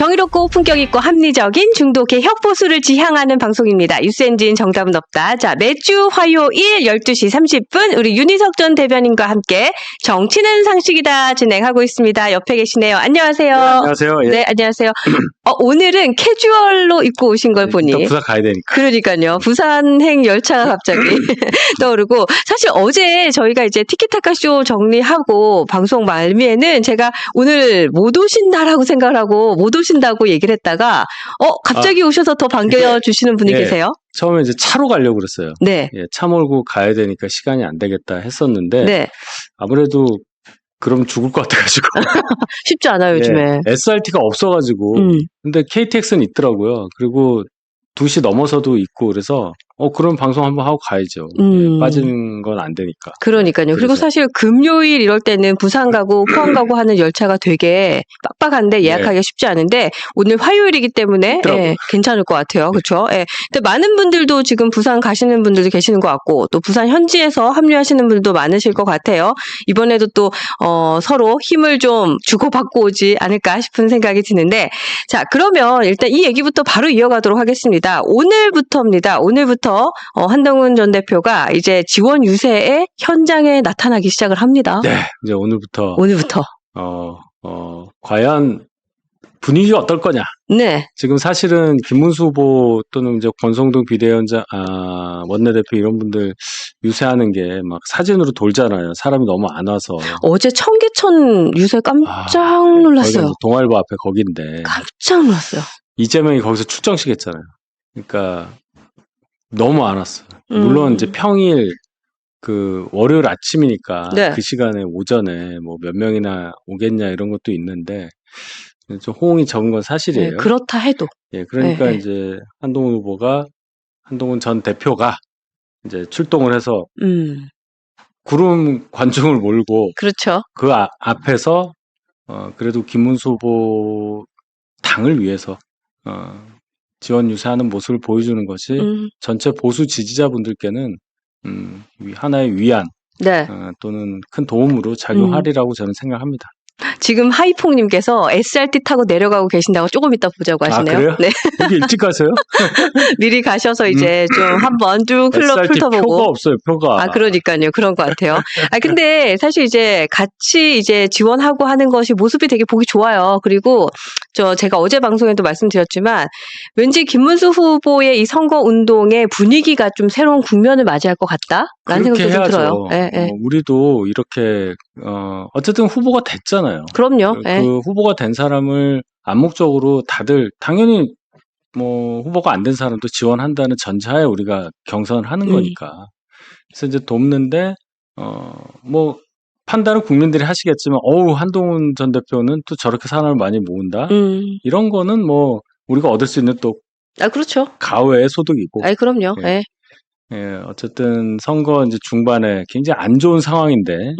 정의롭고 품격 있고 합리적인 중도 개혁 보수를 지향하는 방송입니다. 뉴스엔진 정답은 없다. 자, 매주 화요일 12시 30분 우리 윤희석 전 대변인과 함께 정치는 상식이다 진행하고 있습니다. 옆에 계시네요. 안녕하세요. 네, 안녕하세요. 예. 네, 안녕하세요. 오늘은 캐주얼로 입고 오신 걸 보니. 또 부산 가야 되니까. 그러니까요. 부산행 열차가 갑자기 떠오르고, 사실 어제 저희가 이제 티키타카 쇼 정리하고 방송 말미에는 제가 오늘 못 오신다라고 생각을 하고 못 오신다고 얘기를 했다가 갑자기 오셔서 더 반겨주시는 분이 계세요. 처음에 이제 차로 가려고 그랬어요. 네. 예, 차 몰고 가야 되니까 시간이 안 되겠다 했었는데 네. 아무래도 그럼 죽을 것 같아가지고 쉽지 않아요, 요즘에. SRT가 없어가지고 근데 KTX는 있더라고요. 그리고 2시 넘어서도 있고 그래서 그럼 방송 한번 하고 가야죠. 빠지는 건 안 되니까. 그러니까요. 그리고 사실 금요일 이럴 때는 부산 가고 포항 가고 하는 열차가 되게 빡빡한데 예약하기가 쉽지 않은데 오늘 화요일이기 때문에 괜찮을 것 같아요. 그렇죠? 예. 근데 많은 분들도 지금 부산 가시는 분들도 계시는 것 같고 또 부산 현지에서 합류하시는 분들도 많으실 것 같아요. 이번에도 또 서로 힘을 좀 주고받고 오지 않을까 싶은 생각이 드는데 자, 그러면 일단 이 얘기부터 바로 이어가도록 하겠습니다. 오늘부터입니다. 오늘부터 한동훈 전 대표가 이제 지원 유세의 현장에 나타나기 시작을 합니다. 네, 이제 오늘부터. 과연 분위기가 어떨 거냐? 네. 지금 사실은 김문수 후보 또는 이제 권성동 비대위원장, 원내대표 이런 분들 유세하는 게 막 사진으로 돌잖아요. 사람이 너무 안 와서. 어제 청계천 유세 깜짝 놀랐어요. 동아일보 앞에 거긴데. 깜짝 놀랐어요. 이재명이 거기서 출정식 했잖아요. 그러니까 너무 안 왔어요. 물론 이제 평일 월요일 아침이니까 그 시간에 오전에 뭐 몇 명이나 오겠냐 이런 것도 있는데 좀 호응이 적은 건 사실이에요. 네, 그렇다 해도. 예, 그러니까 이제 한동훈 전 대표가 이제 출동을 해서 구름 관중을 몰고 그렇죠. 그 앞에서 그래도 김문수 후보 당을 위해서 지원 유세하는 모습을 보여주는 것이 전체 보수 지지자분들께는 하나의 위안 또는 큰 도움으로 작용하리라고 저는 생각합니다. 지금 하이퐁님께서 SRT 타고 내려가고 계신다고 조금 이따 보자고 하시네요. 그래요? 네. 여기 일찍 가세요? 미리 가셔서 이제 좀 한번 쭉 SRT 훑어보고. 표가 없어요, 표가. 그러니까요. 그런 것 같아요. 근데 사실 이제 같이 이제 지원하고 하는 것이 모습이 되게 보기 좋아요. 그리고 제가 어제 방송에도 말씀드렸지만 왠지 김문수 후보의 이 선거 운동의 분위기가 좀 새로운 국면을 맞이할 것 같다라는 생각도 좀 들어요. 우리도 이렇게 어쨌든 후보가 됐잖아요. 그럼요. 그 후보가 된 사람을 암묵적으로 다들 당연히 뭐 후보가 안 된 사람도 지원한다는 전제하에 우리가 경선을 하는 거니까. 그래서 이제 돕는데 뭐 판단은 국민들이 하시겠지만 한동훈 전 대표는 또 저렇게 사람을 많이 모은다. 이런 거는 뭐 우리가 얻을 수 있는 또 그렇죠. 가외의 소득이고. 그럼요. 어쨌든 선거 이제 중반에 굉장히 안 좋은 상황인데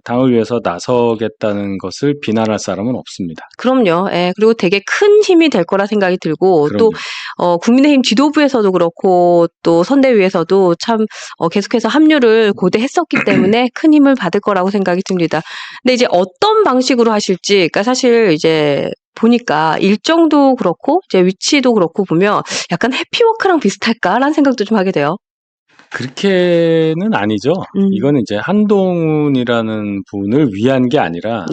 당을 위해서 나서겠다는 것을 비난할 사람은 없습니다. 그럼요. 그리고 되게 큰 힘이 될 거라 생각이 들고 그럼요. 또 국민의힘 지도부에서도 그렇고 또 선대위에서도 참 계속해서 합류를 고대했었기 때문에 큰 힘을 받을 거라고 생각이 듭니다. 근데 이제 어떤 방식으로 하실지, 그러니까 사실 이제 보니까 일정도 그렇고 이제 위치도 그렇고 보면 약간 해피워크랑 비슷할까라는 생각도 좀 하게 돼요. 그렇게는 아니죠. 이거는 이제 한동훈이라는 분을 위한 게 아니라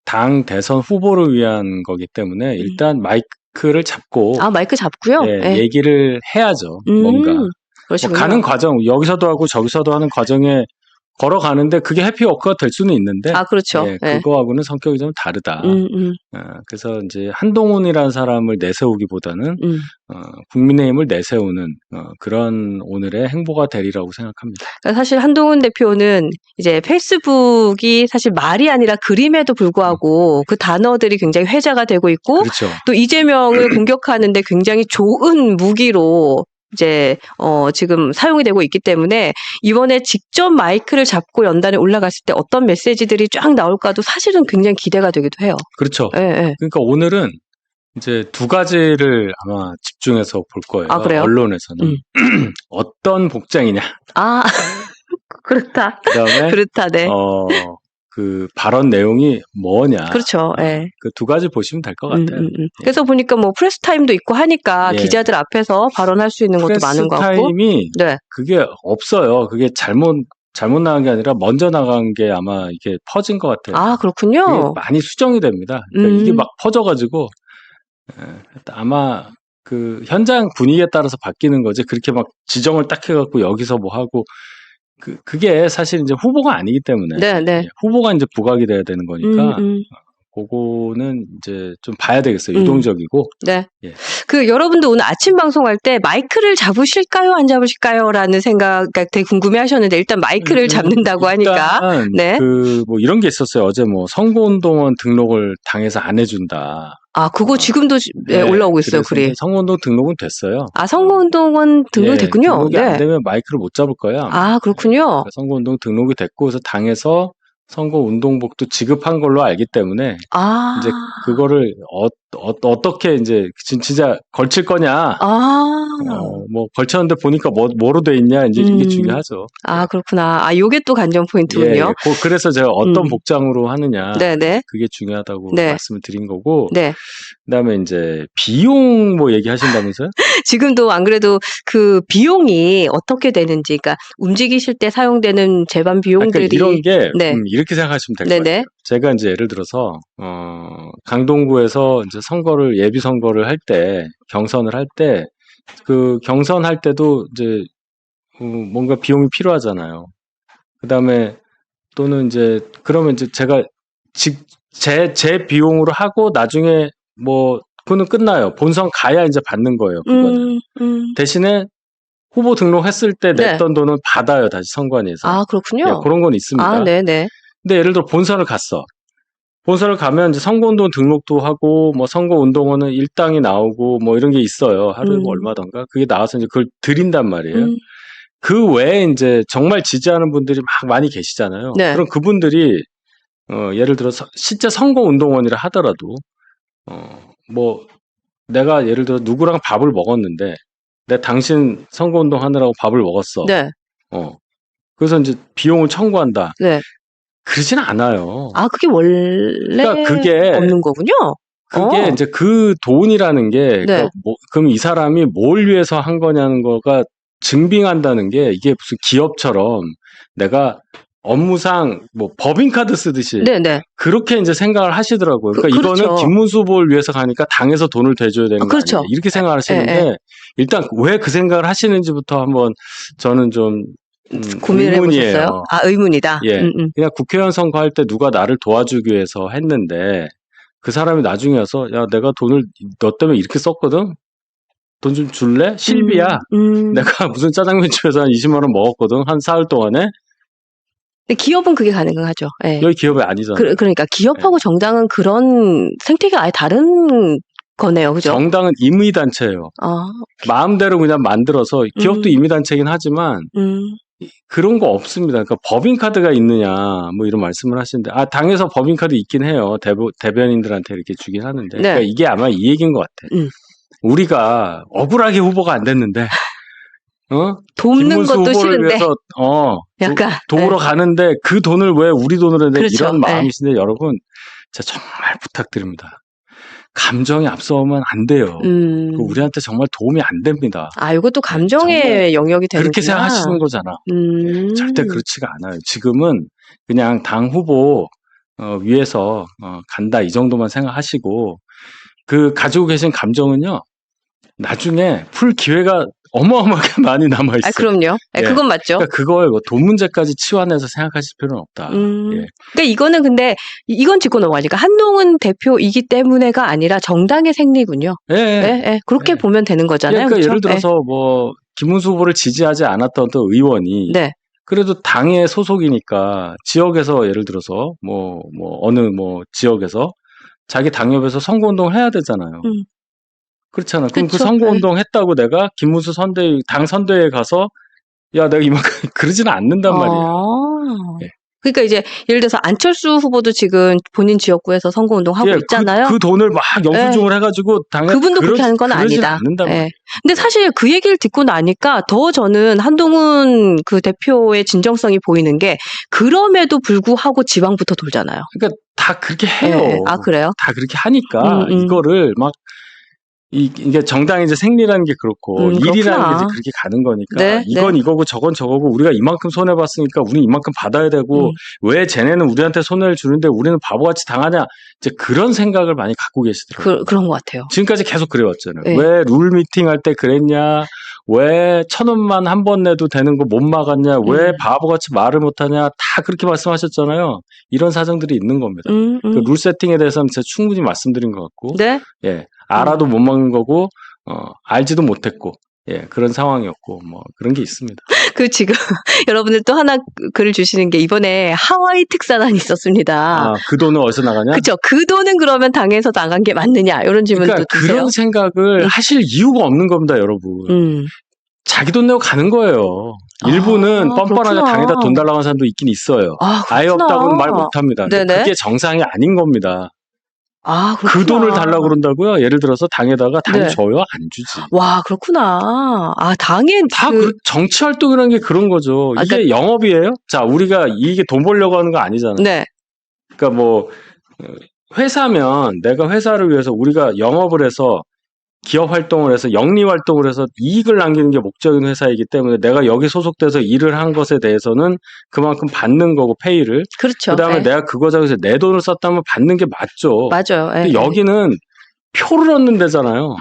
당 대선 후보를 위한 거기 때문에 일단 마이크를 잡고 마이크 잡고요? 얘기를 해야죠. 뭔가 뭐 가는 과정, 여기서도 하고 저기서도 하는 과정에 걸어가는데 그게 해피워크가 될 수는 있는데 그렇죠. 그거하고는 성격이 좀 다르다. 그래서 이제 한동훈이라는 사람을 내세우기보다는 국민의힘을 내세우는 그런 오늘의 행보가 되리라고 생각합니다. 그러니까 사실 한동훈 대표는 이제 페이스북이 사실 말이 아니라 그림에도 불구하고 그 단어들이 굉장히 회자가 되고 있고 그렇죠. 또 이재명을 공격하는데 굉장히 좋은 무기로 이제 지금 사용이 되고 있기 때문에 이번에 직접 마이크를 잡고 연단에 올라갔을 때 어떤 메시지들이 쫙 나올까도 사실은 굉장히 기대가 되기도 해요. 그렇죠. 그러니까 오늘은 이제 두 가지를 아마 집중해서 볼 거예요. 그래요? 언론에서는 어떤 복장이냐. 그렇다. 그다음에 그렇다. 네. 그 발언 내용이 뭐냐. 그렇죠. 예. 그 두 가지 보시면 될 것 같아요. 그래서 보니까 뭐 프레스 타임도 있고 하니까 예. 기자들 앞에서 발언할 수 있는 것도 많은 것 같고. 프레스 타임이 네. 그게 없어요. 그게 잘못 나간 게 아니라 먼저 나간 게 아마 이게 퍼진 것 같아요. 아, 그렇군요. 그게 많이 수정이 됩니다. 그러니까 이게 막 퍼져가지고 아마 그 현장 분위기에 따라서 바뀌는 거지. 그렇게 막 지정을 딱 해갖고 여기서 뭐 하고 그게 사실 이제 후보가 아니기 때문에 네, 네. 예, 후보가 이제 부각이 돼야 되는 거니까 그거는 이제 좀 봐야 되겠어요. 유동적이고. 네. 예. 그 여러분도 오늘 아침 방송할 때 마이크를 잡으실까요, 안 잡으실까요?라는 생각 되게 궁금해하셨는데 일단 마이크를 잡는다고 하니까. 네. 그 뭐 이런 게 있었어요. 어제 뭐 선거운동원 등록을 당에서 안 해준다. 아, 그거 지금도 네, 올라오고 있어요, 글이. 선거운동 등록은 됐어요. 아, 선거운동원 등록됐군요. 등록이 네. 안 되면 마이크를 못 잡을 거야. 아, 그렇군요. 선거운동 등록이 됐고 그래서 당에서 선거운동복도 지급한 걸로 알기 때문에 이제 그거를 어떻게 이제 진짜 걸칠 거냐. 뭐 걸쳤는데 보니까 뭐로 돼 있냐 이제 이게 중요하죠. 아, 그렇구나. 아, 요게 또 관전 포인트군요. 예, 그래서 제가 어떤 복장으로 하느냐. 네네. 그게 중요하다고 네. 말씀을 드린 거고. 네. 그다음에 이제 비용 뭐 얘기하신다면서요? 지금도 안 그래도 그 비용이 어떻게 되는지, 그러니까 움직이실 때 사용되는 재반 비용들이 그러니까 이런 게 네. 이렇게 생각하시면 될 것 네네. 같아요. 제가 이제 예를 들어서 강동구에서 이제 예비 선거를 할 때 경선을 할 때 그 경선할 때도 이제 뭔가 비용이 필요하잖아요. 그다음에 또는 이제 그러면 이제 제가 제 비용으로 하고 나중에 뭐 그거는 끝나요. 본선 가야 이제 받는 거예요. 그거는. 대신에 후보 등록했을 때 냈던 돈은 받아요. 다시 선관위에서. 아, 그렇군요. 예, 그런 건 있습니다. 아, 네네. 근데 예를 들어 본선을 갔어. 본선을 가면 이제 선거운동 등록도 하고 뭐 선거운동원은 일당이 나오고 뭐 이런 게 있어요. 하루에 뭐 얼마던가. 그게 나와서 이제 그걸 드린단 말이에요. 그 외에 이제 정말 지지하는 분들이 막 많이 계시잖아요. 네. 그럼 그분들이 예를 들어서 실제 선거운동원이라 하더라도 뭐 내가 예를 들어 누구랑 밥을 먹었는데 내가 당신 선거운동 하느라고 밥을 먹었어. 네. 그래서 이제 비용을 청구한다. 네. 그러진 않아요. 아, 그게 원래 그러니까 그게 없는 거군요. 그게 이제 그 돈이라는 게 네. 그러니까 그럼 이 사람이 뭘 위해서 한 거냐는 거가 증빙한다는 게 이게 무슨 기업처럼 내가 업무상 뭐 법인카드 쓰듯이 네네. 그렇게 이제 생각을 하시더라고요. 그러니까 그렇죠. 이거는 김문수 후보를 위해서 가니까 당에서 돈을 대줘야 되는 거 그렇죠. 아니에요. 이렇게 생각을 하시는데 일단 왜 그 생각을 하시는지부터 한번 저는 좀 고민을 의문이에요. 해보셨어요? 아, 의문이다. 예, 그냥 국회의원 선거할 때 누가 나를 도와주기 위해서 했는데 그 사람이 나중에 와서 야 내가 돈을 너 때문에 이렇게 썼거든? 돈 좀 줄래? 실비야. 내가 무슨 짜장면 집에서 한 20만 원 먹었거든. 한 사흘 동안에. 근데 기업은 그게 가능하죠. 네. 여기 기업이 아니잖아요. 그러니까 기업하고 정당은 그런 생태계가 아예 다른 거네요. 그죠? 정당은 임의단체예요. 마음대로 그냥 만들어서 기업도 임의단체긴 하지만 그런 거 없습니다. 그러니까 법인카드가 있느냐 뭐 이런 말씀을 하시는데 당에서 법인카드 있긴 해요. 대변인들한테 이렇게 주긴 하는데 네. 그러니까 이게 아마 이 얘기인 것 같아. 우리가 억울하게 후보가 안 됐는데 돕는 것도 싫은데 위해서 약간 도우러 가는데 그 돈을 왜 우리 돈으로 내 그렇죠. 이런 마음이신데 여러분 제가 정말 부탁드립니다. 감정이 앞서면 안 돼요. 우리한테 정말 도움이 안 됩니다. 아, 이것도 감정의 영역이 되는구나. 그렇게 생각하시는 거잖아. 절대 그렇지가 않아요. 지금은 그냥 당 후보 위해서 간다 이 정도만 생각하시고 그 가지고 계신 감정은요. 나중에 풀 기회가 어마어마하게 많이 남아있어요. 아, 그럼요. 네, 그건 맞죠. 그러니까 그걸 뭐 돈 문제까지 치환해서 생각하실 필요는 없다. 그러니까 이거는 근데 이건 짚고 넘어가니까 한동훈 대표이기 때문에가 아니라 정당의 생리군요. 그렇게 보면 되는 거잖아요. 그러니까 그렇죠? 예를 들어서 뭐 김문수 후보를 지지하지 않았던 어떤 의원이 그래도 당의 소속이니까 지역에서 예를 들어서 뭐 어느 뭐 지역에서 자기 당협에서 선거운동을 해야 되잖아요. 그렇잖아. 그럼 그 선거운동 했다고 내가 김문수 당 선대위에 가서 야 내가 이만큼 그러지는 않는단 말이에요. 그러니까 이제 예를 들어서 안철수 후보도 지금 본인 지역구에서 선거운동 하고 예, 있잖아요. 그 돈을 막 영수증을 해가지고 그분도 그렇게 하는 건 그러진 아니다. 않는단 말이에요. 근데 사실 그 얘기를 듣고 나니까 더 저는 한동훈 그 대표의 진정성이 보이는 게 그럼에도 불구하고 지방부터 돌잖아요. 그러니까 다 그렇게 해요. 아, 그래요? 다 그렇게 하니까 이거를 막 이게 정당의 이제 생리라는 게 그렇고 일이라는 게 그렇구나. 이제 그렇게 가는 거니까 네, 이건 이거고 저건 저거고 우리가 이만큼 손해 봤으니까 우리 이만큼 받아야 되고 왜 쟤네는 우리한테 손해를 주는데 우리는 바보같이 당하냐 이제 그런 생각을 많이 갖고 계시더라고요. 그런 것 같아요. 지금까지 계속 그래왔잖아요. 네. 왜 룰 미팅 할 때 그랬냐? 왜 1,000원만 한 번 내도 되는 거 못 막았냐? 왜 바보같이 말을 못하냐? 다 그렇게 말씀하셨잖아요. 이런 사정들이 있는 겁니다. 그 룰 세팅에 대해서는 제가 충분히 말씀드린 것 같고, 네? 예, 알아도 못 막는 거고, 알지도 못했고, 예, 그런 상황이었고, 뭐 그런 게 있습니다. 지금 여러분들 또 하나 글을 주시는 게 이번에 하와이 특사단이 있었습니다. 아, 그 돈은 어디서 나가냐? 그렇죠. 그 돈은 그러면 당에서 나간 게 맞느냐 이런 질문도 그러니까 드세요. 그런 생각을 하실 이유가 없는 겁니다, 여러분. 자기 돈 내고 가는 거예요. 일부는 뻔뻔하게 그렇구나. 당에다 돈 달라고 하는 사람도 있긴 있어요. 아예 없다고는 말 못합니다. 그게 정상이 아닌 겁니다. 그 돈을 달라고 그런다고요? 예를 들어서 당에다가 당이 줘요? 안 주지. 와, 그렇구나. 당에 다 정치 활동이라는 게 그런 거죠. 이게 영업이에요? 자, 우리가 이게 돈 벌려고 하는 거 아니잖아요. 네. 그러니까 뭐 회사면 내가 회사를 위해서 우리가 영업을 해서 기업 활동을 해서 영리 활동을 해서 이익을 남기는 게 목적인 회사이기 때문에 내가 여기 소속돼서 일을 한 것에 대해서는 그만큼 받는 거고 페이를. 그렇죠. 그다음에 내가 그거에서 내 돈을 썼다면 받는 게 맞죠. 맞아요. 근데 여기는 표를 얻는 데잖아요.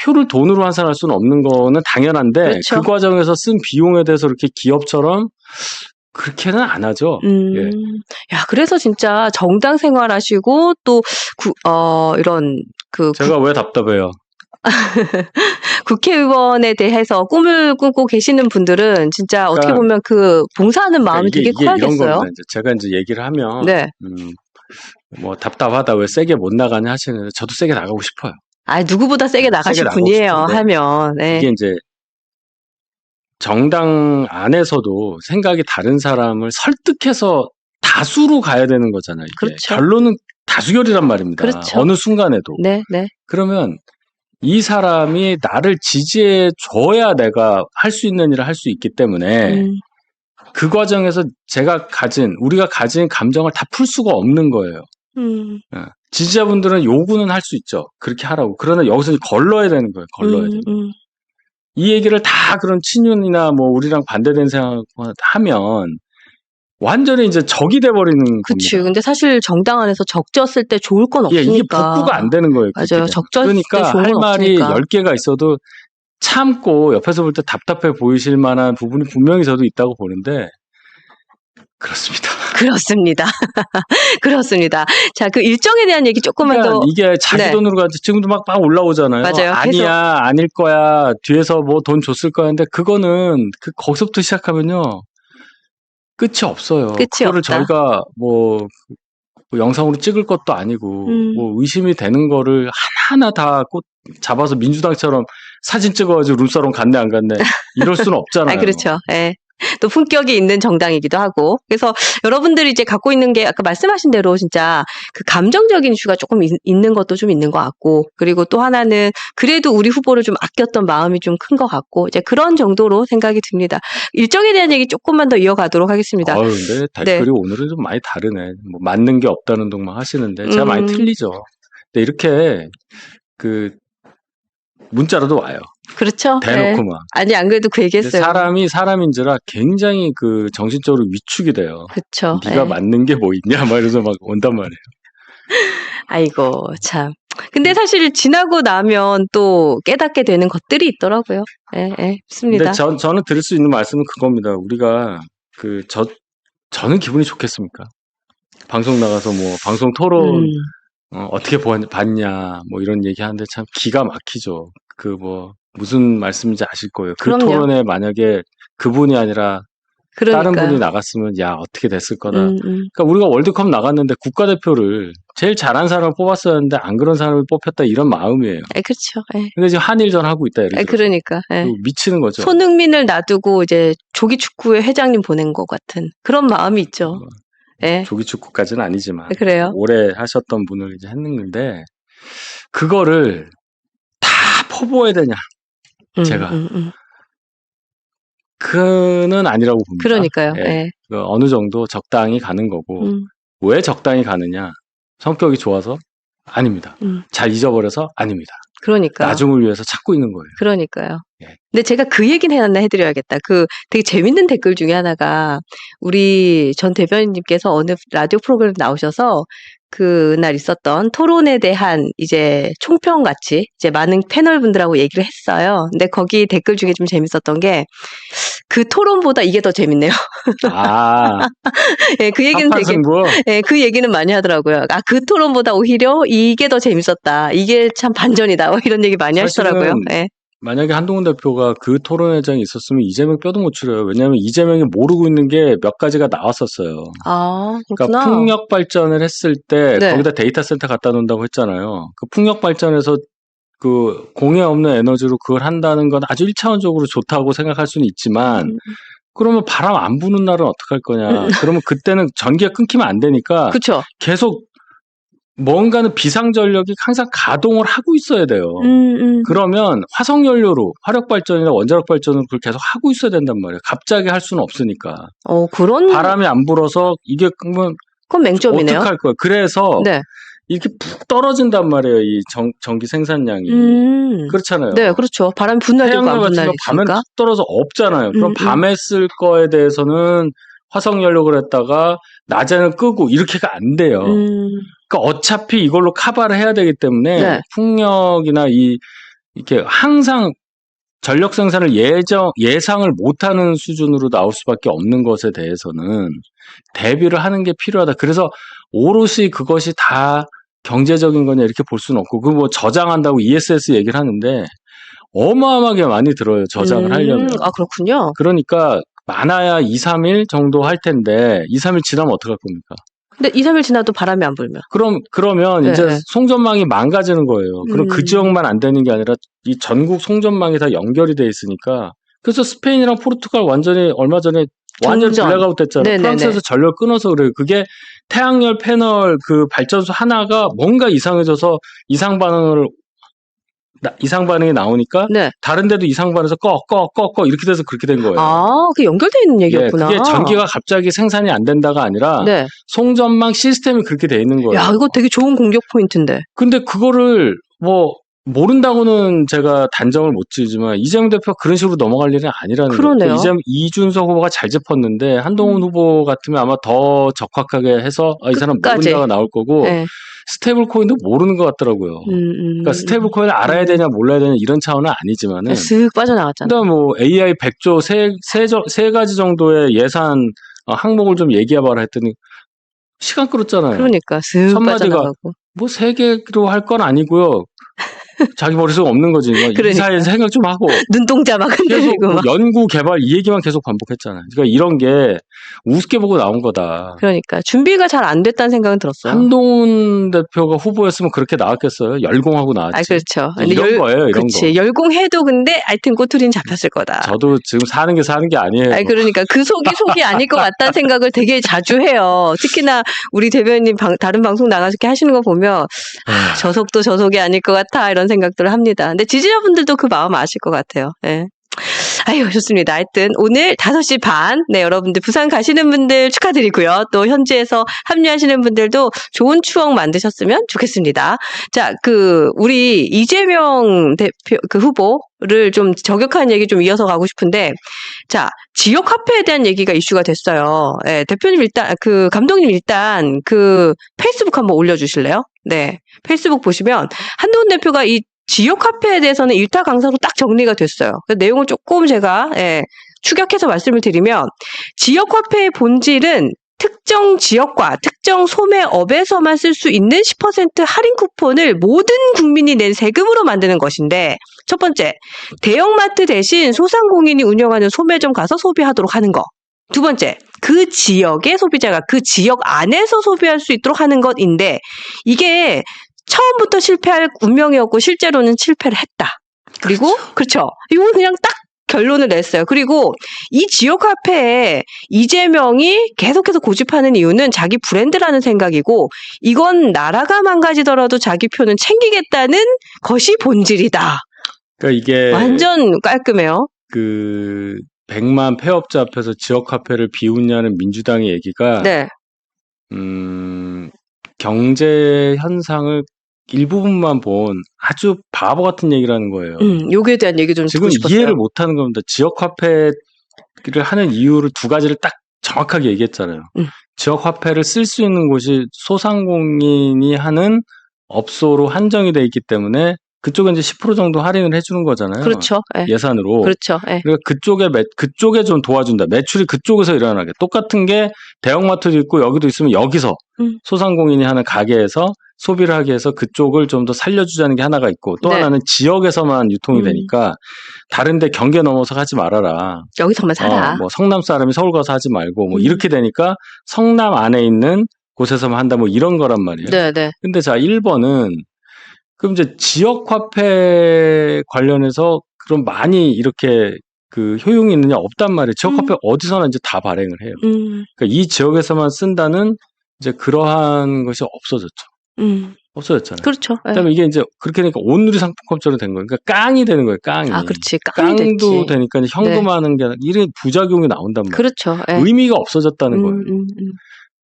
표를 돈으로 환산할 수는 없는 거는 당연한데 그렇죠. 그 과정에서 쓴 비용에 대해서 이렇게 기업처럼 그렇게는 안 하죠. 예. 야, 그래서 진짜 정당 생활하시고 또 이런 제가 왜 답답해요? 국회의원에 대해서 꿈을 꾸고 계시는 분들은 진짜 어떻게 보면 그 봉사하는 마음이 되게 커야겠어요. 이런 겁니다. 제가 이제 얘기를 하면 뭐 답답하다 왜 세게 못 나가냐 하시는데 저도 세게 나가고 싶어요. 누구보다 세게 나가실 분이에요. 하면 이게 이제 정당 안에서도 생각이 다른 사람을 설득해서 다수로 가야 되는 거잖아요. 이게. 그렇죠. 결론은 다수결이란 말입니다. 그렇죠. 어느 순간에도. 네. 그러면 이 사람이 나를 지지해 줘야 내가 할 수 있는 일을 할 수 있기 때문에 그 과정에서 우리가 가진 감정을 다 풀 수가 없는 거예요. 지지자분들은 요구는 할 수 있죠. 그렇게 하라고. 그러나 여기서 걸러야 되는 거예요. 걸러야 되는 거예요. 이 얘기를 다 그런 친윤이나 뭐 우리랑 반대된 생각을 하면 완전히 이제 적이 돼버리는 그치. 겁니다. 근데 사실 정당 안에서 적졌을 때 좋을 건 없으니까. 이게 복구가 안 되는 거예요. 맞아요. 적졌을 때 그러니까 좋은 할 건 말이 없으니까. 10개가 있어도 참고 옆에서 볼 때 답답해 보이실 만한 부분이 분명히 저도 있다고 보는데 그렇습니다. 그렇습니다. 자, 그 일정에 대한 얘기 조금만 더. 이게 자기 돈으로 가지 지금도 막 올라오잖아요. 맞아요. 아니야, 아닐 거야. 뒤에서 뭐 돈 줬을 거야. 근데 그거는 거기서부터 시작하면요. 끝이 없어요. 그거를 없다. 저희가 뭐 영상으로 찍을 것도 아니고 뭐 의심이 되는 거를 하나하나 다 잡아서 민주당처럼 사진 찍어가지고 룸사롱 갔네 안 갔네 이럴 수는 없잖아요. 그렇죠. 예. 또 품격이 있는 정당이기도 하고. 그래서 여러분들이 이제 갖고 있는 게 아까 말씀하신 대로 진짜 그 감정적인 이슈가 조금 있는 것도 좀 있는 것 같고, 그리고 또 하나는 그래도 우리 후보를 좀 아꼈던 마음이 좀 큰 것 같고, 이제 그런 정도로 생각이 듭니다. 일정에 대한 얘기 조금만 더 이어가도록 하겠습니다. 근데 댓글이 오늘은 좀 많이 다르네. 뭐 맞는 게 없다는 동만 하시는데 제가 많이 틀리죠. 근데 이렇게 문자로도 와요. 그렇죠. 대놓고 막. 아니, 안 그래도 그 얘기했어요. 사람이 사람인지라 굉장히 정신적으로 위축이 돼요. 그렇죠. 네가 맞는 게 뭐 있냐? 막 이러면서 막 온단 말이에요. 아이고, 참. 근데 사실 지나고 나면 또 깨닫게 되는 것들이 있더라고요. 좋습니다. 근데 저는 드릴 수 있는 말씀은 그겁니다. 우리가 저는 기분이 좋겠습니까? 방송 나가서 뭐 방송 토론 어떻게 봤냐 뭐 이런 얘기 하는데 참 기가 막히죠. 무슨 말씀인지 아실 거예요. 그럼요. 토론에 만약에 그분이 아니라 다른 분이 나갔으면 어떻게 됐을 거다. 그러니까 우리가 월드컵 나갔는데 국가대표를 제일 잘한 사람을 뽑았었는데 안 그런 사람을 뽑혔다 이런 마음이에요. 그렇죠. 예. 근데 지금 한일전 하고 있다 이렇게. 그러니까. 예. 미치는 거죠. 손흥민을 놔두고 이제 조기 축구의 회장님 보낸 것 같은 그런 마음이 있죠. 예. 조기 축구까지는 아니지만 그래요. 오래 하셨던 분을 이제 했는데 그거를 다 퍼부어야 되냐? 제가 그는 아니라고 봅니다. 그러니까요. 예. 예. 어느 정도 적당히 가는 거고 왜 적당히 가느냐? 성격이 좋아서 아닙니다. 잘 잊어버려서 아닙니다. 그러니까. 나중을 위해서 찾고 있는 거예요. 그러니까요. 예. 근데 제가 그 얘기는 하나 해드려야겠다. 그 되게 재밌는 댓글 중에 하나가 우리 전 대변인님께서 어느 라디오 프로그램 나오셔서 그날 있었던 토론에 대한 이제 총평 같이 이제 많은 패널 분들하고 얘기를 했어요. 근데 거기 댓글 중에 좀 재밌었던 게 그 토론보다 이게 더 재밌네요. 아, 예, 그 얘기는 되게, 승부. 예, 그 얘기는 많이 하더라고요. 아, 그 토론보다 오히려 이게 더 재밌었다. 이게 참 반전이다. 이런 얘기 많이 하시더라고요. 예. 만약에 한동훈 대표가 그 토론회장이 있었으면 이재명 뼈도 못 추려요. 왜냐하면 이재명이 모르고 있는 게 몇 가지가 나왔었어요. 아, 그렇구나. 그러니까 풍력 발전을 했을 때 네. 거기다 데이터 센터 갖다 놓는다고 했잖아요. 그 풍력 발전에서 그 공해 없는 에너지로 그걸 한다는 건 아주 1차원적으로 좋다고 생각할 수는 있지만 그러면 바람 안 부는 날은 어떡할 거냐. 그러면 그때는 전기가 끊기면 안 되니까 그렇죠. 계속 뭔가는 비상전력이 항상 가동을 하고 있어야 돼요. 그러면 화석연료로 화력발전이나 원자력발전으로 그걸 계속 하고 있어야 된단 말이에요. 갑자기 할 수는 없으니까. 그런. 바람이 안 불어서 이게 그러면 그건 맹점이네요. 어떡할 거예요. 그래서 네. 이렇게 푹 떨어진단 말이에요. 이 전기 생산량이. 그렇잖아요. 네, 그렇죠. 바람이 분날리고 안 태양열 같은 거 밤에 분날리니까. 푹 떨어져 없잖아요. 그럼 밤에 쓸 거에 대해서는 화석연료를 했다가 낮에는 끄고 이렇게가 안 돼요. 그러니까 어차피 이걸로 커버를 해야 되기 때문에 네. 풍력이나 이렇게 항상 전력 생산을 예상을 못하는 수준으로 나올 수밖에 없는 것에 대해서는 대비를 하는 게 필요하다. 그래서 오롯이 그것이 다 경제적인 거냐 이렇게 볼 수는 없고 그 뭐 저장한다고 ESS 얘기를 하는데 어마어마하게 많이 들어요. 저장을 하려면. 아, 그렇군요. 그러니까 많아야 2, 3일 정도 할 텐데 2, 3일 지나면 어떡할 겁니까? 근데 2, 3일 지나도 바람이 안 불면. 그러면 네, 이제 네. 송전망이 망가지는 거예요. 그럼 그 지역만 안 되는 게 아니라 이 전국 송전망이 다 연결이 돼 있으니까. 그래서 스페인이랑 포르투갈 완전히 얼마 전에 완전히 정전. 블랙아웃 됐잖아요. 네네네. 프랑스에서 전력 끊어서 그래요. 그게 태양열 패널 그 발전소 하나가 뭔가 이상해져서 이상 반응이 나오니까 네. 다른 데도 이상 반응해서 꺼 이렇게 돼서 그렇게 된 거예요. 아, 그게 연결돼 있는 얘기였구나. 그게 전기가 갑자기 생산이 안 된다가 아니라 네. 송전망 시스템이 그렇게 돼 있는 거예요. 야, 이거 되게 좋은 공격 포인트인데. 근데 그거를 뭐 모른다고는 제가 단정을 못 지지만 이재명 대표가 그런 식으로 넘어갈 일은 아니라는 그러네요. 거예요. 이준석 후보가 잘 짚었는데 한동훈 후보 같으면 아마 더 적확하게 해서 이 사람 끝까지. 모른다가 나올 거고 네. 스테이블 코인도 모르는 것 같더라고요. 그러니까 스테이블 코인을 알아야 되냐 몰라야 되냐 이런 차원은 아니지만은 쓱 빠져나갔잖아. 그다음 뭐 AI 100조 세 가지 정도의 예산 항목을 좀 얘기해봐라 했더니 시간 끌었잖아요. 그러니까 쓱 한마디가 빠져나가고. 뭐 세 개로 할 건 아니고요. 자기 머릿속에 없는 거지. 이 그러니까. 사이에서 생각 좀 하고 눈동자 막 계속 흔들리고 막. 연구 개발 이 얘기만 계속 반복했잖아요. 그러니까 이런 게 우습게 보고 나온 거다. 그러니까 준비가 잘 안 됐다는 생각은 들었어요. 한동훈 대표가 후보였으면 그렇게 나왔겠어요. 열공하고 나왔지. 아, 그렇죠. 이런 거예요. 이런 그치. 거. 열공해도 근데 하여튼 꼬투리는 잡혔을 거다. 저도 지금 사는 게 아니에요. 아니, 그러니까 그 속이 아닐 것 같다는 생각을 되게 자주 해요. 특히나 우리 대변인 다른 방송 나가서 이렇게 하시는 거 보면 저 속도 저 속이 아닐 것 같아 이런 생각들을 합니다. 근데 지지자분들도 그 마음 아실 것 같아요. 예. 아유, 좋습니다. 하여튼 오늘 5시 반, 네, 여러분들 부산 가시는 분들 축하드리고요. 또 현지에서 합류하시는 분들도 좋은 추억 만드셨으면 좋겠습니다. 자, 우리 이재명 대표, 후보를 좀 저격한 얘기 좀 이어서 가고 싶은데, 자, 지역 화폐에 대한 얘기가 이슈가 됐어요. 예, 대표님 감독님 일단 페이스북 한번 올려주실래요? 네. 페이스북 보시면 한동훈 대표가 이 지역 화폐에 대해서는 일타 강사로 딱 정리가 됐어요. 그 내용을 조금 제가 축약해서 말씀을 드리면 지역 화폐의 본질은 특정 지역과 특정 소매업에서만 쓸 수 있는 10% 할인 쿠폰을 모든 국민이 낸 세금으로 만드는 것인데 첫 번째, 대형마트 대신 소상공인이 운영하는 소매점 가서 소비하도록 하는 거. 두 번째, 그 지역의 소비자가 그 지역 안에서 소비할 수 있도록 하는 것인데 이게 처음부터 실패할 운명이었고 실제로는 실패를 했다. 그리고 그렇죠. 이건 그냥 딱 결론을 냈어요. 그리고 이 지역 화폐에 이재명이 계속해서 고집하는 이유는 자기 브랜드라는 생각이고 이건 나라가 망가지더라도 자기 표는 챙기겠다는 것이 본질이다. 그러니까 이게 완전 깔끔해요. 그 100만 폐업자 앞에서 지역 화폐를 비웃냐는 민주당의 얘기가 네. 경제 현상을 일부분만 본 아주 바보 같은 얘기라는 거예요. 여기에 대한 얘기 좀 지금 듣고 싶었어요. 이해를 못하는 겁니다. 지역 화폐를 하는 이유를 두 가지를 딱 정확하게 얘기했잖아요. 지역 화폐를 쓸 수 있는 곳이 소상공인이 하는 업소로 한정이 돼 있기 때문에 그쪽에 이제 10% 정도 할인을 해주는 거잖아요. 그렇죠. 예. 예산으로. 그렇죠. 예. 그러니까 그쪽에 좀 도와준다. 매출이 그쪽에서 일어나게. 똑같은 게 대형마트도 있고 여기도 있으면 여기서 소상공인이 하는 가게에서 소비를 하기 위해서 그쪽을 좀 더 살려주자는 게 하나가 있고 또 네. 하나는 지역에서만 유통이 되니까 다른데 경계 넘어서 하지 말아라. 여기서만 살아. 뭐 성남 사람이 서울 가서 하지 말고 뭐 이렇게 되니까 성남 안에 있는 곳에서만 한다 뭐 이런 거란 말이에요. 네, 네. 근데 자 1번은 그럼 이제 지역 화폐 관련해서 그럼 많이 이렇게 그 효용이 있느냐 없단 말이에요. 지역 화폐 어디서나 이제 다 발행을 해요. 그러니까 이 지역에서만 쓴다는 이제 그러한 것이 없어졌죠. 없어졌잖아요. 그렇죠. 예. 그다음에 이게 이제 그렇게 되니까 온누리 상품권처럼 된 거예요. 그러니까 깡이 되는 거예요. 깡이. 아, 그렇지. 깡이 깡도 됐지. 되니까 이제 현금화하는 게 이런 부작용이 나온단 말이에요. 그렇죠. 예. 의미가 없어졌다는 거예요.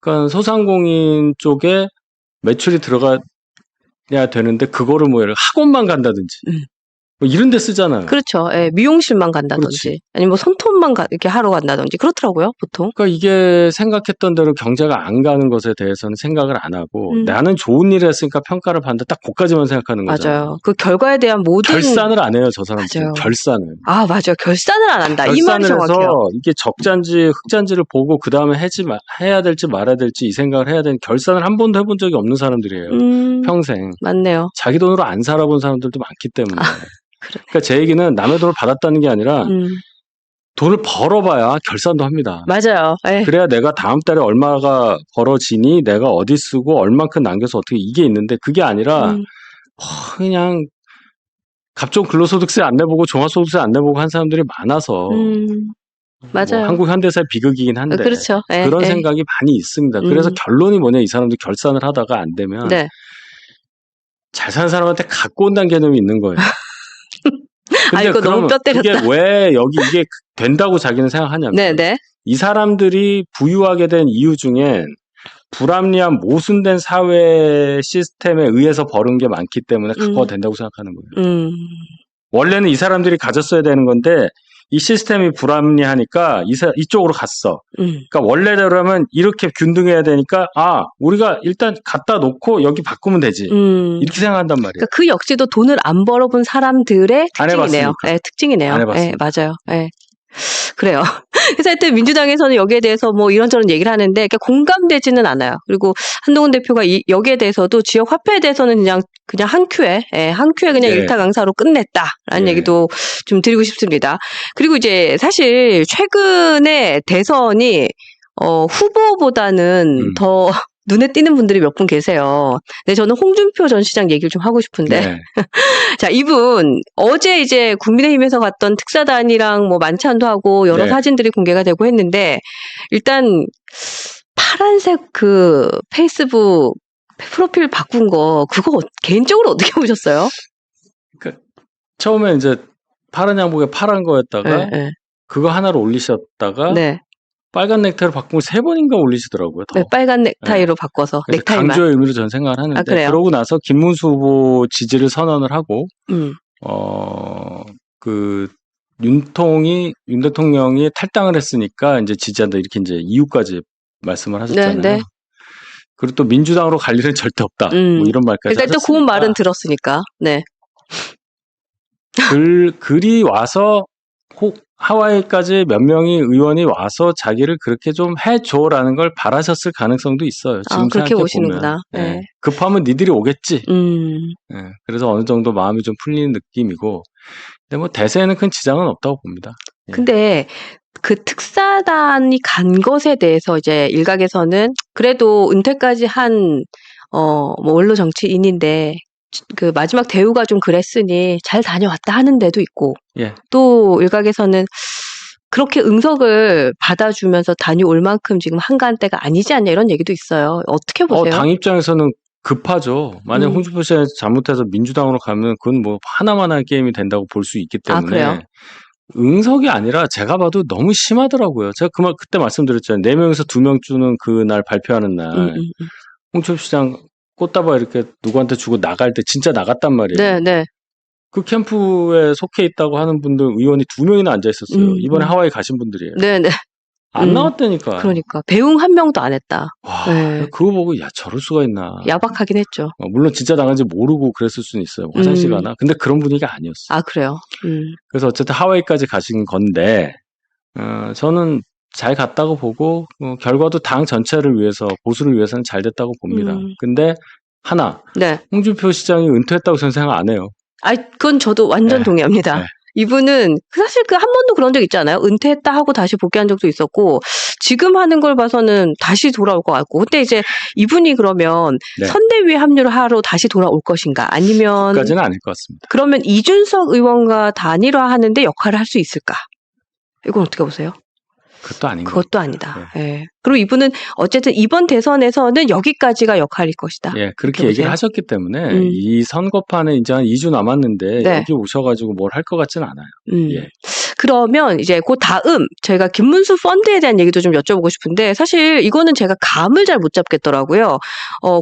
그러니까 소상공인 쪽에 매출이 들어가야 되는데 그거를 뭐 예를 학원만 간다든지 뭐 이런 데 쓰잖아요. 그렇죠. 예. 미용실만 간다든지 그렇지. 아니면 뭐 손톱만 이렇게 하러 간다든지 그렇더라고요, 보통. 그러니까 이게 생각했던 대로 경제가 안 가는 것에 대해서는 생각을 안 하고 나는 좋은 일을 했으니까 평가를 받는다. 딱 그까지만 생각하는 거잖아요. 맞아요. 그 결과에 대한 모든 결산을 안 해요, 저 사람들. 맞아요. 결산을. 아, 맞아요. 결산을 안 한다. 이 말이 결산을 정확해요. 해서 이게 적자인지 흑자인지를 보고 그 다음에 해야 될지 말아야 될지 이 생각을 해야 되는 결산을 한 번도 해본 적이 없는 사람들이에요. 평생. 맞네요. 자기 돈으로 안 살아본 사람들도 많기 때문에. 그러니까 제 얘기는 남의 돈을 받았다는 게 아니라 돈을 벌어봐야 결산도 합니다. 맞아요. 예. 그래야 내가 다음 달에 얼마가 벌어지니 내가 어디 쓰고 얼만큼 남겨서 어떻게 이게 있는데 그게 아니라 그냥 갑종 근로소득세 안 내보고 종합소득세 안 내보고 한 사람들이 많아서 맞아요. 뭐 한국 현대사의 비극이긴 한데 그렇죠. 예, 그런 예. 생각이 많이 있습니다. 그래서 결론이 뭐냐 이 사람들 결산을 하다가 안 되면 네. 잘 사는 사람한테 갖고 온다는 개념이 있는 거예요. 아, 이거 너무 뼈 때렸다. 그게 왜 여기 이게 된다고 자기는 생각하냐면 네네. 이 사람들이 부유하게 된 이유 중엔 불합리한 모순된 사회 시스템에 의해서 벌은 게 많기 때문에 갖고 된다고 생각하는 거예요. 원래는 이 사람들이 가졌어야 되는 건데 이 시스템이 불합리하니까 이쪽으로 갔어. 그러니까 원래대로라면 이렇게 균등해야 되니까 우리가 일단 갖다 놓고 여기 바꾸면 되지. 이렇게 생각한단 말이에요. 그러니까 그 역시도 돈을 안 벌어본 사람들의 안 특징이네요. 해봤으니까. 예, 특징이네요. 안 예, 해봤으니까. 맞아요. 예. 그래요. 그래서 하여튼 민주당에서는 여기에 대해서 뭐 이런저런 얘기를 하는데 그러니까 공감되지는 않아요. 그리고 한동훈 대표가 여기에 대해서도 지역 화폐에 대해서는 그냥 한 큐에 그냥 네. 일타강사로 끝냈다라는 네. 얘기도 좀 드리고 싶습니다. 그리고 이제 사실 최근에 대선이 후보보다는 더 눈에 띄는 분들이 몇 분 계세요. 근데 저는 홍준표 전 시장 얘기를 좀 하고 싶은데. 네. 자, 이분 어제 이제 국민의힘에서 갔던 특사단이랑 뭐 만찬도 하고 여러 네. 사진들이 공개가 되고 했는데 일단 파란색 그 페이스북 프로필 바꾼 거 그거 개인적으로 어떻게 보셨어요? 그러니까 처음에 이제 파란 양복에 파란 거였다가 네. 그거 하나를 올리셨다가 네. 빨간 넥타이로 바꾸고 3번인가 올리시더라고요. 더. 네, 빨간 넥타이로 바꿔서 그래서 넥타이만. 강조의 의미로 저는 생각을 하는데 그래요? 그러고 나서 김문수 후보 지지를 선언을 하고 그 윤 대통령이 탈당을 했으니까 이제 지지한다 이렇게 이제 이유까지 말씀을 하셨잖아요. 네. 그리고 또 민주당으로 갈 일은 절대 없다. 뭐 이런 말까지 일단 또 그 말은 들었으니까. 네. 글이 와서 하와이까지 몇 명의 의원이 와서 자기를 그렇게 좀 해줘라는 걸 바라셨을 가능성도 있어요. 지금 그렇게 생각해 보시는구나. 보면. 네. 급하면 니들이 오겠지. 네. 그래서 어느 정도 마음이 좀 풀리는 느낌이고. 근데 뭐 대세에는 큰 지장은 없다고 봅니다. 근데 그 특사단이 간 것에 대해서 이제 일각에서는 그래도 은퇴까지 한, 뭐 원로 정치인인데 그 마지막 대우가 좀 그랬으니 잘 다녀왔다 하는 데도 있고, 예. 또 일각에서는 그렇게 응석을 받아주면서 다녀올 만큼 지금 한가한 때가 아니지 않냐 이런 얘기도 있어요. 어떻게 보세요? 당 입장에서는 급하죠. 만약 홍준표 씨가 잘못해서 민주당으로 가면 그건 뭐 하나만한 게임이 된다고 볼 수 있기 아, 그래요? 때문에 응석이 아니라 제가 봐도 너무 심하더라고요. 제가 그때 말씀드렸잖아요. 4명에서 2명 주는 그날 발표하는 날 홍준표 시장 꽃다발 이렇게 누구한테 주고 나갈 때 진짜 나갔단 말이에요. 네, 네. 그 캠프에 속해 있다고 하는 분들 의원이 2명이나 앉아 있었어요. 이번에 하와이 가신 분들이에요. 네, 네. 안 나왔다니까. 그러니까 배웅 한 명도 안 했다. 와, 네. 그거 보고 야 저럴 수가 있나. 야박하긴 했죠. 물론 진짜 나간지 모르고 그랬을 수는 있어요. 화장실 가나. 근데 그런 분위기가 아니었어요. 아, 그래요? 그래서 어쨌든 하와이까지 가신 건데 저는 잘 갔다고 보고 결과도 당 전체를 위해서 보수를 위해서는 잘 됐다고 봅니다. 근데 하나 네. 홍준표 시장이 은퇴했다고 저는 생각 안 해요. 아, 그건 저도 완전 네. 동의합니다. 네. 이분은 사실 그 한 번도 그런 적 있지 않아요? 은퇴했다 하고 다시 복귀한 적도 있었고 지금 하는 걸 봐서는 다시 돌아올 것 같고 근데 이제 이분이 그러면 네. 선대위에 합류를 하러 다시 돌아올 것인가 아니면 까지는 아닐 것 같습니다. 그러면 이준석 의원과 단일화하는데 역할을 할 수 있을까? 이건 어떻게 보세요? 그것도 아닌 그것도 아니다. 네. 예. 그리고 이분은 어쨌든 이번 대선에서는 여기까지가 역할일 것이다. 예, 그렇게 얘기를 하셨기 때문에 이 선거판에 이제 한 2주 남았는데 네. 여기 오셔가지고 뭘 할 것 같지는 않아요. 예. 그러면 이제 그 다음 저희가 김문수 펀드에 대한 얘기도 좀 여쭤보고 싶은데 사실 이거는 제가 감을 잘 못 잡겠더라고요.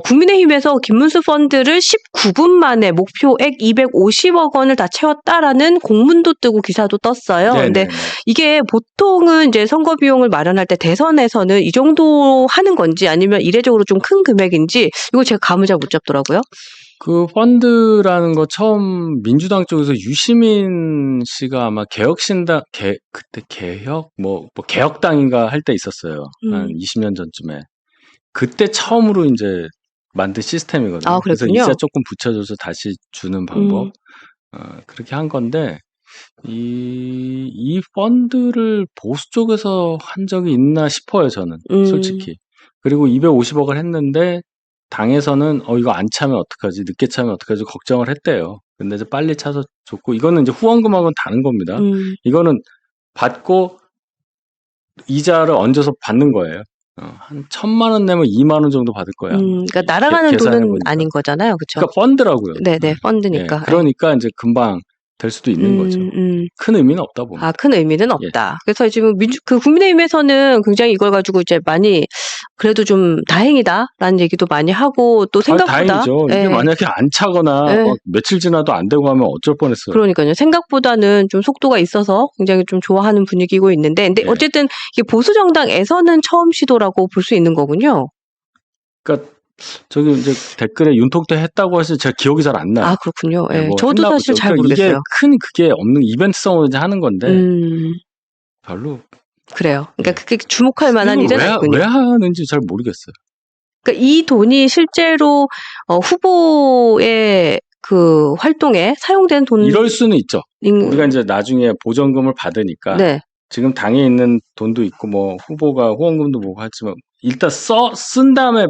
국민의힘에서 김문수 펀드를 19분 만에 목표액 250억 원을 다 채웠다라는 공문도 뜨고 기사도 떴어요. 근데 이게 보통은 이제 선거 비용을 마련할 때 대선에서는 이 정도 하는 건지 아니면 이례적으로 좀 큰 금액인지 이거 제가 감을 잘 못 잡더라고요. 그 펀드라는 거 처음 민주당 쪽에서 유시민 씨가 아마 개혁신당 그때 개혁당인가 할 때 있었어요. 한 20년 전쯤에. 그때 처음으로 이제 만든 시스템이거든요. 아, 그래서 그랬군요. 이자 조금 붙여줘서 다시 주는 방법. 그렇게 한 건데 이 펀드를 보수 쪽에서 한 적이 있나 싶어요, 저는. 솔직히. 그리고 250억을 했는데 당에서는 이거 안 차면 어떡하지? 늦게 차면 어떡하지? 걱정을 했대요. 근데 이제 빨리 차서 줬고 이거는 이제 후원금하고는 다른 겁니다. 이거는 받고 이자를 얹어서 받는 거예요. 한 1,000만 원 내면 2만 원 정도 받을 거야. 그러니까 날아가는 돈은 아닌 거잖아요, 그렇죠? 그러니까 펀드라고요. 네네, 펀드니까. 예, 그러니까 이제 금방 될 수도 있는 거죠. 큰 의미는 없다 봅니다. 아, 큰 의미는 없다. 예. 그래서 지금 국민의힘에서는 굉장히 이걸 가지고 이제 많이 그래도 좀 다행이다라는 얘기도 많이 하고 또 생각보다 다행이죠. 이게 만약에 안 차거나 막 며칠 지나도 안 되고 하면 어쩔 뻔했어요. 그러니까요. 생각보다는 좀 속도가 있어서 굉장히 좀 좋아하는 분위기고 있는데, 근데 어쨌든 이게 보수 정당에서는 처음 시도라고 볼 수 있는 거군요. 그러니까 저기 이제 댓글에 윤통태 했다고 해서 제가 기억이 잘 안 나요. 아, 그렇군요. 예. 뭐 저도 사실 잘 모르겠어요. 이게 큰 그게 없는 이벤트성으로 이제 하는 건데 별로 그래요. 그러니까 그게 주목할 만한 일은 아니군요. 왜 하는지 잘 모르겠어요. 그러니까 이 돈이 실제로 후보의 그 활동에 사용된 돈 이럴 수는 있죠. 우리가 이제 나중에 보전금을 받으니까 지금 당에 있는 돈도 있고 뭐 후보가 후원금도 뭐고 하지만 일단 쓴 다음에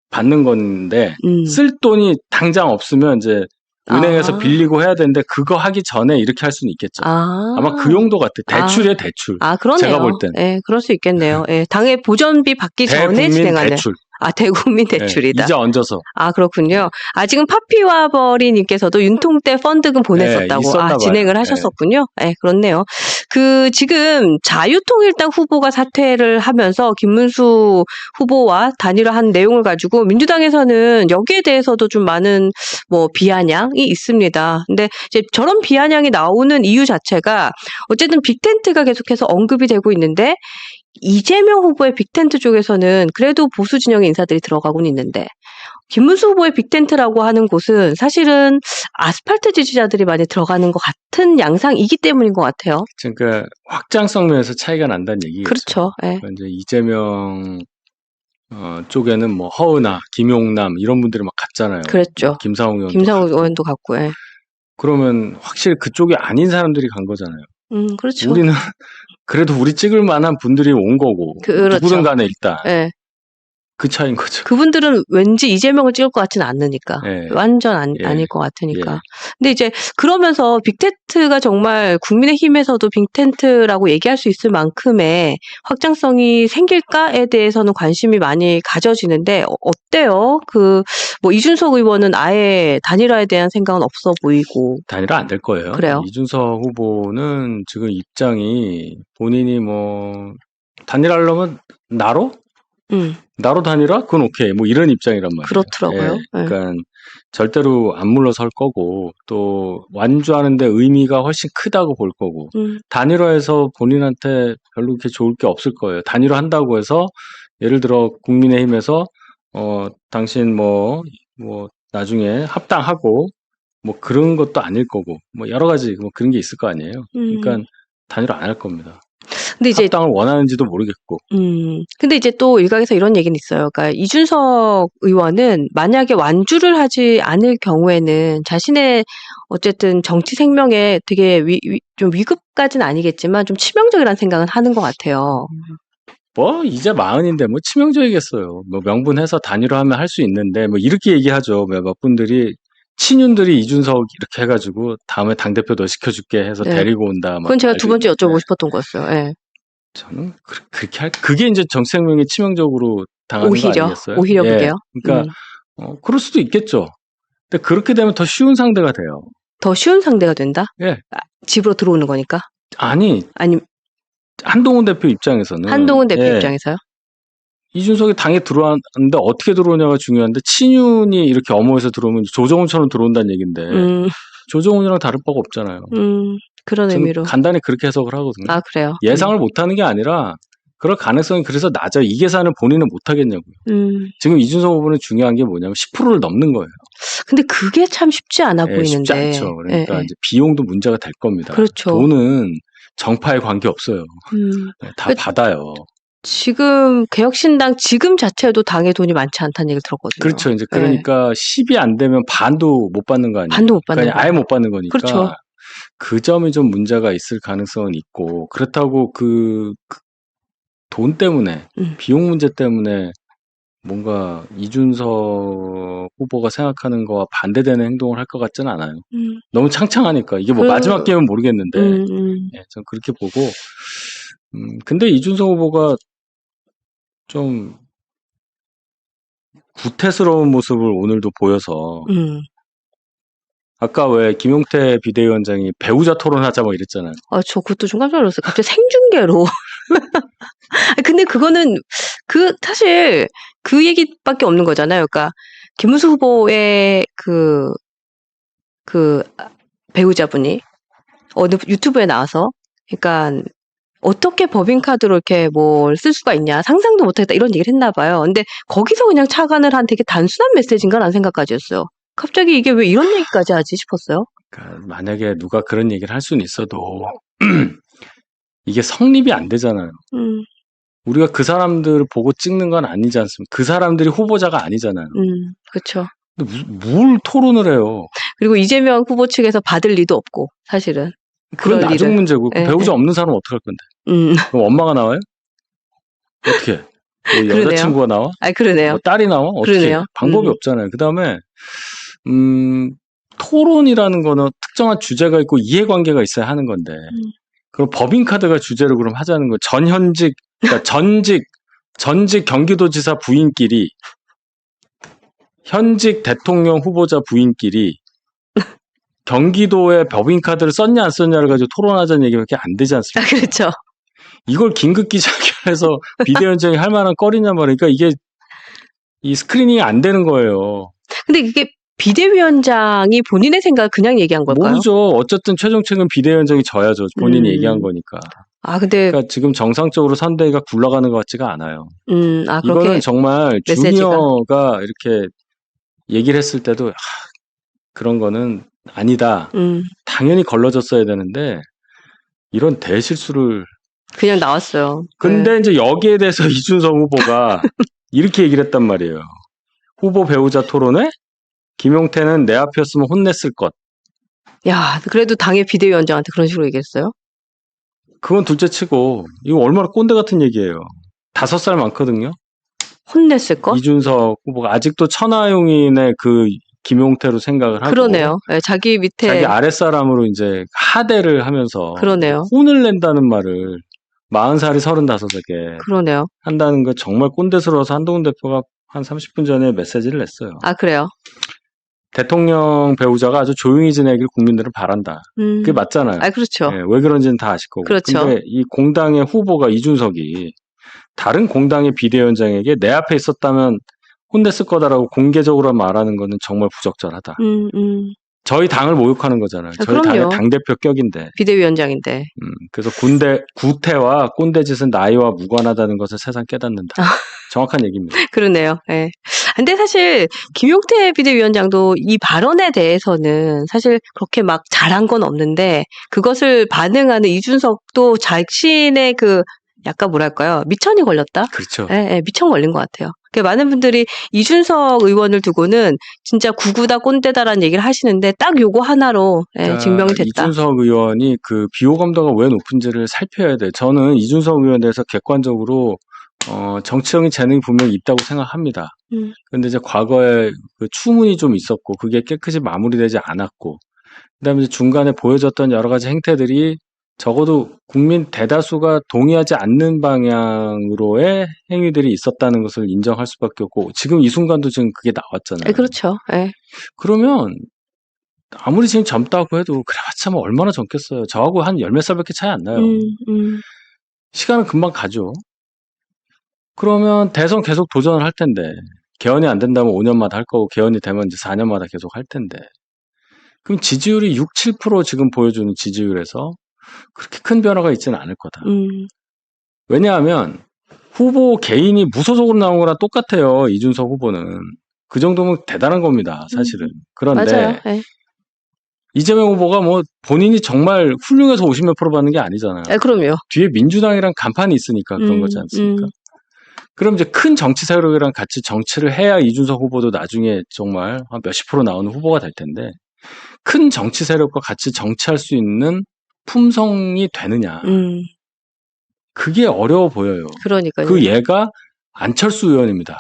받는 건데 쓸 돈이 당장 없으면 이제 은행에서 빌리고 해야 되는데 그거 하기 전에 이렇게 할 수는 있겠죠. 아마 그 용도 같아. 대출이에요, 대출. 아, 그러네요. 제가 볼 땐. 예, 그럴 수 있겠네요. 예, 당의 보전비 받기 전에 대국민 진행하는. 대출. 아, 대국민 대출이다. 이자 얹어서. 아, 그렇군요. 지금 파피와 버리님께서도 윤통때 펀드금 보냈었다고 진행을 하셨었군요. 네, 그렇네요. 지금 자유통일당 후보가 사퇴를 하면서 김문수 후보와 단일화한 내용을 가지고 민주당에서는 여기에 대해서도 좀 많은 비아냥이 있습니다. 근데 이제 저런 비아냥이 나오는 이유 자체가 어쨌든 빅텐트가 계속해서 언급이 되고 있는데 이재명 후보의 빅텐트 쪽에서는 그래도 보수 진영의 인사들이 들어가고는 있는데 김문수 후보의 빅텐트라고 하는 곳은 사실은 아스팔트 지지자들이 많이 들어가는 것 같은 양상이기 때문인 것 같아요. 그러니까 확장성 면에서 차이가 난다는 얘기겠죠. 그렇죠. 네. 그러니까 이제 이재명 쪽에는 뭐 허은하, 김용남 이런 분들이 막 갔잖아요. 그랬죠. 김상욱 의원도 갔고. 예. 그러면 확실히 그쪽이 아닌 사람들이 간 거잖아요. 그렇죠. 우리는 그래도 우리 찍을 만한 분들이 온 거고 그렇죠. 누구든 간에 일단 예. 그 차이인 거죠. 그분들은 왠지 이재명을 찍을 것 같지는 않으니까. 예. 완전 예. 아닐 것 같으니까. 예. 근데 이제 그러면서 빅텐트가 정말 국민의힘에서도 빅텐트라고 얘기할 수 있을 만큼의 확장성이 생길까에 대해서는 관심이 많이 가져지는데 어때요? 뭐 이준석 의원은 아예 단일화에 대한 생각은 없어 보이고. 단일화 안 될 거예요. 그래요? 이준석 후보는 지금 입장이 본인이 뭐 단일화하려면 나로 단일화? 그건 오케이. 뭐 이런 입장이란 말이에요. 그렇더라고요. 예. 그러니까 절대로 안 물러설 거고 또 완주하는데 의미가 훨씬 크다고 볼 거고 단일화해서 본인한테 별로 그렇게 좋을 게 없을 거예요. 단일화 한다고 해서 예를 들어 국민의힘에서 당신 뭐 나중에 합당하고 뭐 그런 것도 아닐 거고 뭐 여러 가지 뭐 그런 게 있을 거 아니에요. 그러니까 단일화 안 할 겁니다. 근데 이제 합당을 원하는지도 모르겠고. 근데 이제 또 일각에서 이런 얘기는 있어요. 그러니까 이준석 의원은 만약에 완주를 하지 않을 경우에는 자신의 어쨌든 정치 생명에 되게 좀 위급까지는 아니겠지만 좀 치명적이라는 생각은 하는 것 같아요. 뭐 이제 40인데 뭐 치명적이겠어요. 뭐 명분해서 단일화하면 할 수 있는데 뭐 이렇게 얘기하죠. 몇 분들이 친윤들이 이준석 이렇게 해가지고 다음에 당대표 너 시켜줄게 해서 네. 데리고 온다. 그건 제가 두 번째 여쭤보고 싶었던 거였어요. 예. 저는 그렇게 그게 이제 정치 생명에 치명적으로 당하는 거 아니겠어요? 오히려 그게요. 그러니까 그럴 수도 있겠죠. 근데 그렇게 되면 더 쉬운 상대가 돼요. 더 쉬운 상대가 된다? 예. 집으로 들어오는 거니까? 아니 한동훈 대표 입장에서는 한동훈 대표 입장에서요? 이준석이 당에 들어왔는데 어떻게 들어오냐가 중요한데 친윤이 이렇게 엄호해서 들어오면 조정훈처럼 들어온다는 얘기인데 조정훈이랑 다를 바가 없잖아요. 그런 저는 의미로. 간단히 그렇게 해석을 하거든요. 아, 그래요? 예상을 못하는 게 아니라 그럴 가능성이 그래서 낮아요. 이 계산을 본인은 못하겠냐고요. 지금 이준석 후보는 중요한 게 뭐냐면 10%를 넘는 거예요. 근데 그게 참 쉽지 않아 보이는데. 쉽지 않죠. 그러니까 이제 비용도 문제가 될 겁니다. 그렇죠. 돈은 정파에 관계 없어요. 다 받아요. 지금 개혁신당 지금 자체도 당에 돈이 많지 않다는 얘기를 들었거든요. 그렇죠. 이제 그러니까 10이 안 되면 반도 못 받는 거 아니에요? 반도 못 받는 그러니까 아예 못 받는 거니까. 그렇죠. 그 점이 좀 문제가 있을 가능성은 있고 그렇다고 그 돈 때문에 비용 문제 때문에 뭔가 이준석 후보가 생각하는 거와 반대되는 행동을 할 것 같지는 않아요. 너무 창창하니까 이게 뭐 마지막 게임은 모르겠는데 전 그렇게 보고 근데 이준석 후보가 좀 구태스러운 모습을 오늘도 보여서 아까 왜 김용태 비대위원장이 배우자 토론하자 뭐 이랬잖아요. 저 그것도 좀 깜짝 놀랐어요. 갑자기 생중계로. 근데 그거는 사실 그 얘기밖에 없는 거잖아요. 그러니까 김문수 후보의 그 배우자분이 어느 유튜브에 나와서 그러니까 어떻게 법인카드로 이렇게 뭘 쓸 수가 있냐 상상도 못하겠다 이런 얘기를 했나 봐요. 근데 거기서 그냥 착안을 한 되게 단순한 메시지인가라는 생각까지였어요. 갑자기 이게 왜 이런 얘기까지 하지 싶었어요. 그러니까 만약에 누가 그런 얘기를 할 수는 있어도 이게 성립이 안 되잖아요. 우리가 그 사람들을 보고 찍는 건 아니지 않습니까? 그 사람들이 후보자가 아니잖아요. 그렇죠. 뭘 토론을 해요? 그리고 이재명 후보 측에서 받을 리도 없고 사실은. 그건 나중 문제고 배우자 없는 사람은 어떡할 건데? 그럼 엄마가 나와요? 어떻게? 뭐 여자친구가 나와? 그러네요. 뭐 딸이 나와? 어떻게? 그러네요. 방법이 없잖아요. 그 다음에 토론이라는 거는 특정한 주제가 있고 이해관계가 있어야 하는 건데 그럼 법인카드가 주제로 그럼 하자는 거 그러니까 전직 경기도지사 부인끼리 현직 대통령 후보자 부인끼리 경기도에 법인카드를 썼냐 안 썼냐를 가지고 토론하자는 얘기밖에 안 되지 않습니까? 그렇죠. 이걸 긴급 기자회견에서 비대위원장이 할 만한 거리냐 말이니까 이게 이 스크리닝이 안 되는 거예요. 근데 이게 비대위원장이 본인의 생각을 그냥 얘기한 걸까요? 모르죠. 어쨌든 최종책은 비대위원장이 져야죠. 본인이 얘기한 거니까. 근데 그러니까 지금 정상적으로 선대위가 굴러가는 것 같지가 않아요. 이거는 정말 메시지가. 주니어가 이렇게 얘기를 했을 때도 그런 거는 아니다. 당연히 걸러졌어야 되는데 이런 대실수를 그냥 나왔어요. 근데 이제 여기에 대해서 이준석 후보가 이렇게 얘기를 했단 말이에요. 후보 배우자 토론에 김용태는 내 앞이었으면 혼냈을 것. 야, 그래도 당의 비대위원장한테 그런 식으로 얘기했어요? 그건 둘째치고 이거 얼마나 꼰대 같은 얘기예요. 5살 많거든요. 혼냈을 거? 이준석 후보가 아직도 천하용인의 그 김용태로 생각을 하고 그러네요. 예, 자기 밑에 자기 아랫사람으로 이제 하대를 하면서 그러네요. 혼을 낸다는 말을 40살이 35에게 그러네요. 한다는 거 정말 꼰대스러워서 한동훈 대표가 한 30분 전에 메시지를 냈어요. 아, 그래요? 대통령 배우자가 아주 조용히 지내길 국민들은 바란다. 그게 맞잖아요. 아, 그렇죠. 예, 왜 그런지는 다 아실 거고. 그렇죠. 근데 이 공당의 후보가 이준석이 다른 공당의 비대위원장에게 내 앞에 있었다면 혼냈을 거다라고 공개적으로 말하는 거는 정말 부적절하다. 저희 당을 모욕하는 거잖아요. 아, 저희 그럼요. 당의 당대표 격인데. 비대위원장인데. 그래서 구태와 꼰대짓은 나이와 무관하다는 것을 세상 깨닫는다. 정확한 얘기입니다. 그러네요. 예. 근데 사실 김용태 비대위원장도 이 발언에 대해서는 사실 그렇게 막 잘한 건 없는데 그것을 반응하는 이준석도 자신의 그 약간 뭐랄까요? 미천이 걸렸다? 그렇죠. 예, 예, 미천 걸린 것 같아요. 그러니까 많은 분들이 이준석 의원을 두고는 진짜 구구다 꼰대다라는 얘기를 하시는데 딱 요거 하나로 예, 그러니까 증명이 됐다. 이준석 의원이 그 비호감도가 왜 높은지를 살펴야 돼. 저는 이준석 의원에 대해서 객관적으로 정치적인 재능이 분명히 있다고 생각합니다. 근데 이제 과거에 그 추문이 좀 있었고 그게 깨끗이 마무리되지 않았고 그다음에 이제 중간에 보여졌던 여러 가지 행태들이 적어도 국민 대다수가 동의하지 않는 방향으로의 행위들이 있었다는 것을 인정할 수밖에 없고 지금 이 순간도 지금 그게 나왔잖아요. 예, 그렇죠. 예. 그러면 아무리 지금 젊다고 해도 그래봤자 뭐 얼마나 젊겠어요. 저하고 한 열 몇 살밖에 차이 안 나요. 시간은 금방 가죠. 그러면 대선 계속 도전을 할 텐데 개헌이 안 된다면 5년마다 할 거고 개헌이 되면 이제 4년마다 계속 할 텐데 그럼 지지율이 6, 7% 지금 보여주는 지지율에서 그렇게 큰 변화가 있지는 않을 거다. 왜냐하면 후보 개인이 무소속으로 나온 거랑 똑같아요. 이준석 후보는. 그 정도면 대단한 겁니다. 사실은. 그런데 맞아요. 예. 이재명 후보가 뭐 본인이 정말 훌륭해서 50몇 프로 받는 게 아니잖아요. 예, 그럼요. 뒤에 민주당이랑 간판이 있으니까 그런 거지 않습니까? 그럼 이제 큰 정치 세력이랑 같이 정치를 해야 이준석 후보도 나중에 정말 한 몇십 프로 나오는 후보가 될 텐데 큰 정치 세력과 같이 정치할 수 있는 품성이 되느냐. 그게 어려워 보여요. 그러니까요. 그 예가 안철수 의원입니다.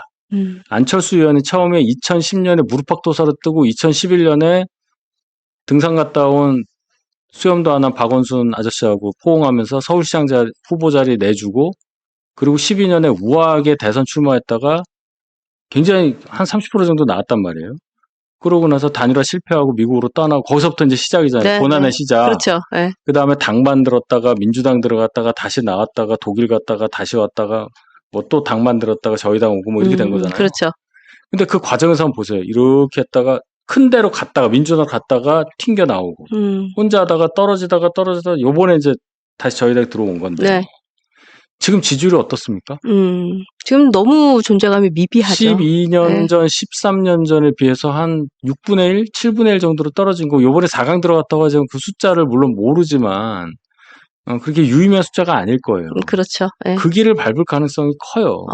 안철수 의원이 처음에 2010년에 무릎팍도사를 뜨고 2011년에 등산 갔다 온 수염도 안 한 박원순 아저씨하고 포옹하면서 서울시장 후보 자리 내주고 그리고 12년에 우아하게 대선 출마했다가 굉장히 한 30% 정도 나왔단 말이에요. 그러고 나서 단일화 실패하고 미국으로 떠나고 거기서부터 이제 시작이잖아요. 네, 고난의 네. 시작. 그렇죠. 네. 그 다음에 당만 들었다가 민주당 들어갔다가 다시 나왔다가 독일 갔다가 다시 왔다가 뭐 또 당만 들었다가 저희 당 오고 뭐 이렇게 된 거잖아요. 그렇죠. 근데 그 과정에서 한번 보세요. 이렇게 했다가 큰 데로 갔다가 민주당 갔다가 튕겨 나오고 혼자 하다가 떨어지다가 요번에 이제 다시 저희 당에 들어온 건데 네. 지금 지지율이 어떻습니까? 지금 너무 존재감이 미비하죠. 12년 네. 전, 13년 전에 비해서 한 6분의 1, 7분의 1 정도로 떨어진 거 요번에 4강 들어갔다고 하지만 그 숫자를 물론 모르지만 그렇게 유의미한 숫자가 아닐 거예요. 그렇죠. 네. 그 길을 밟을 가능성이 커요.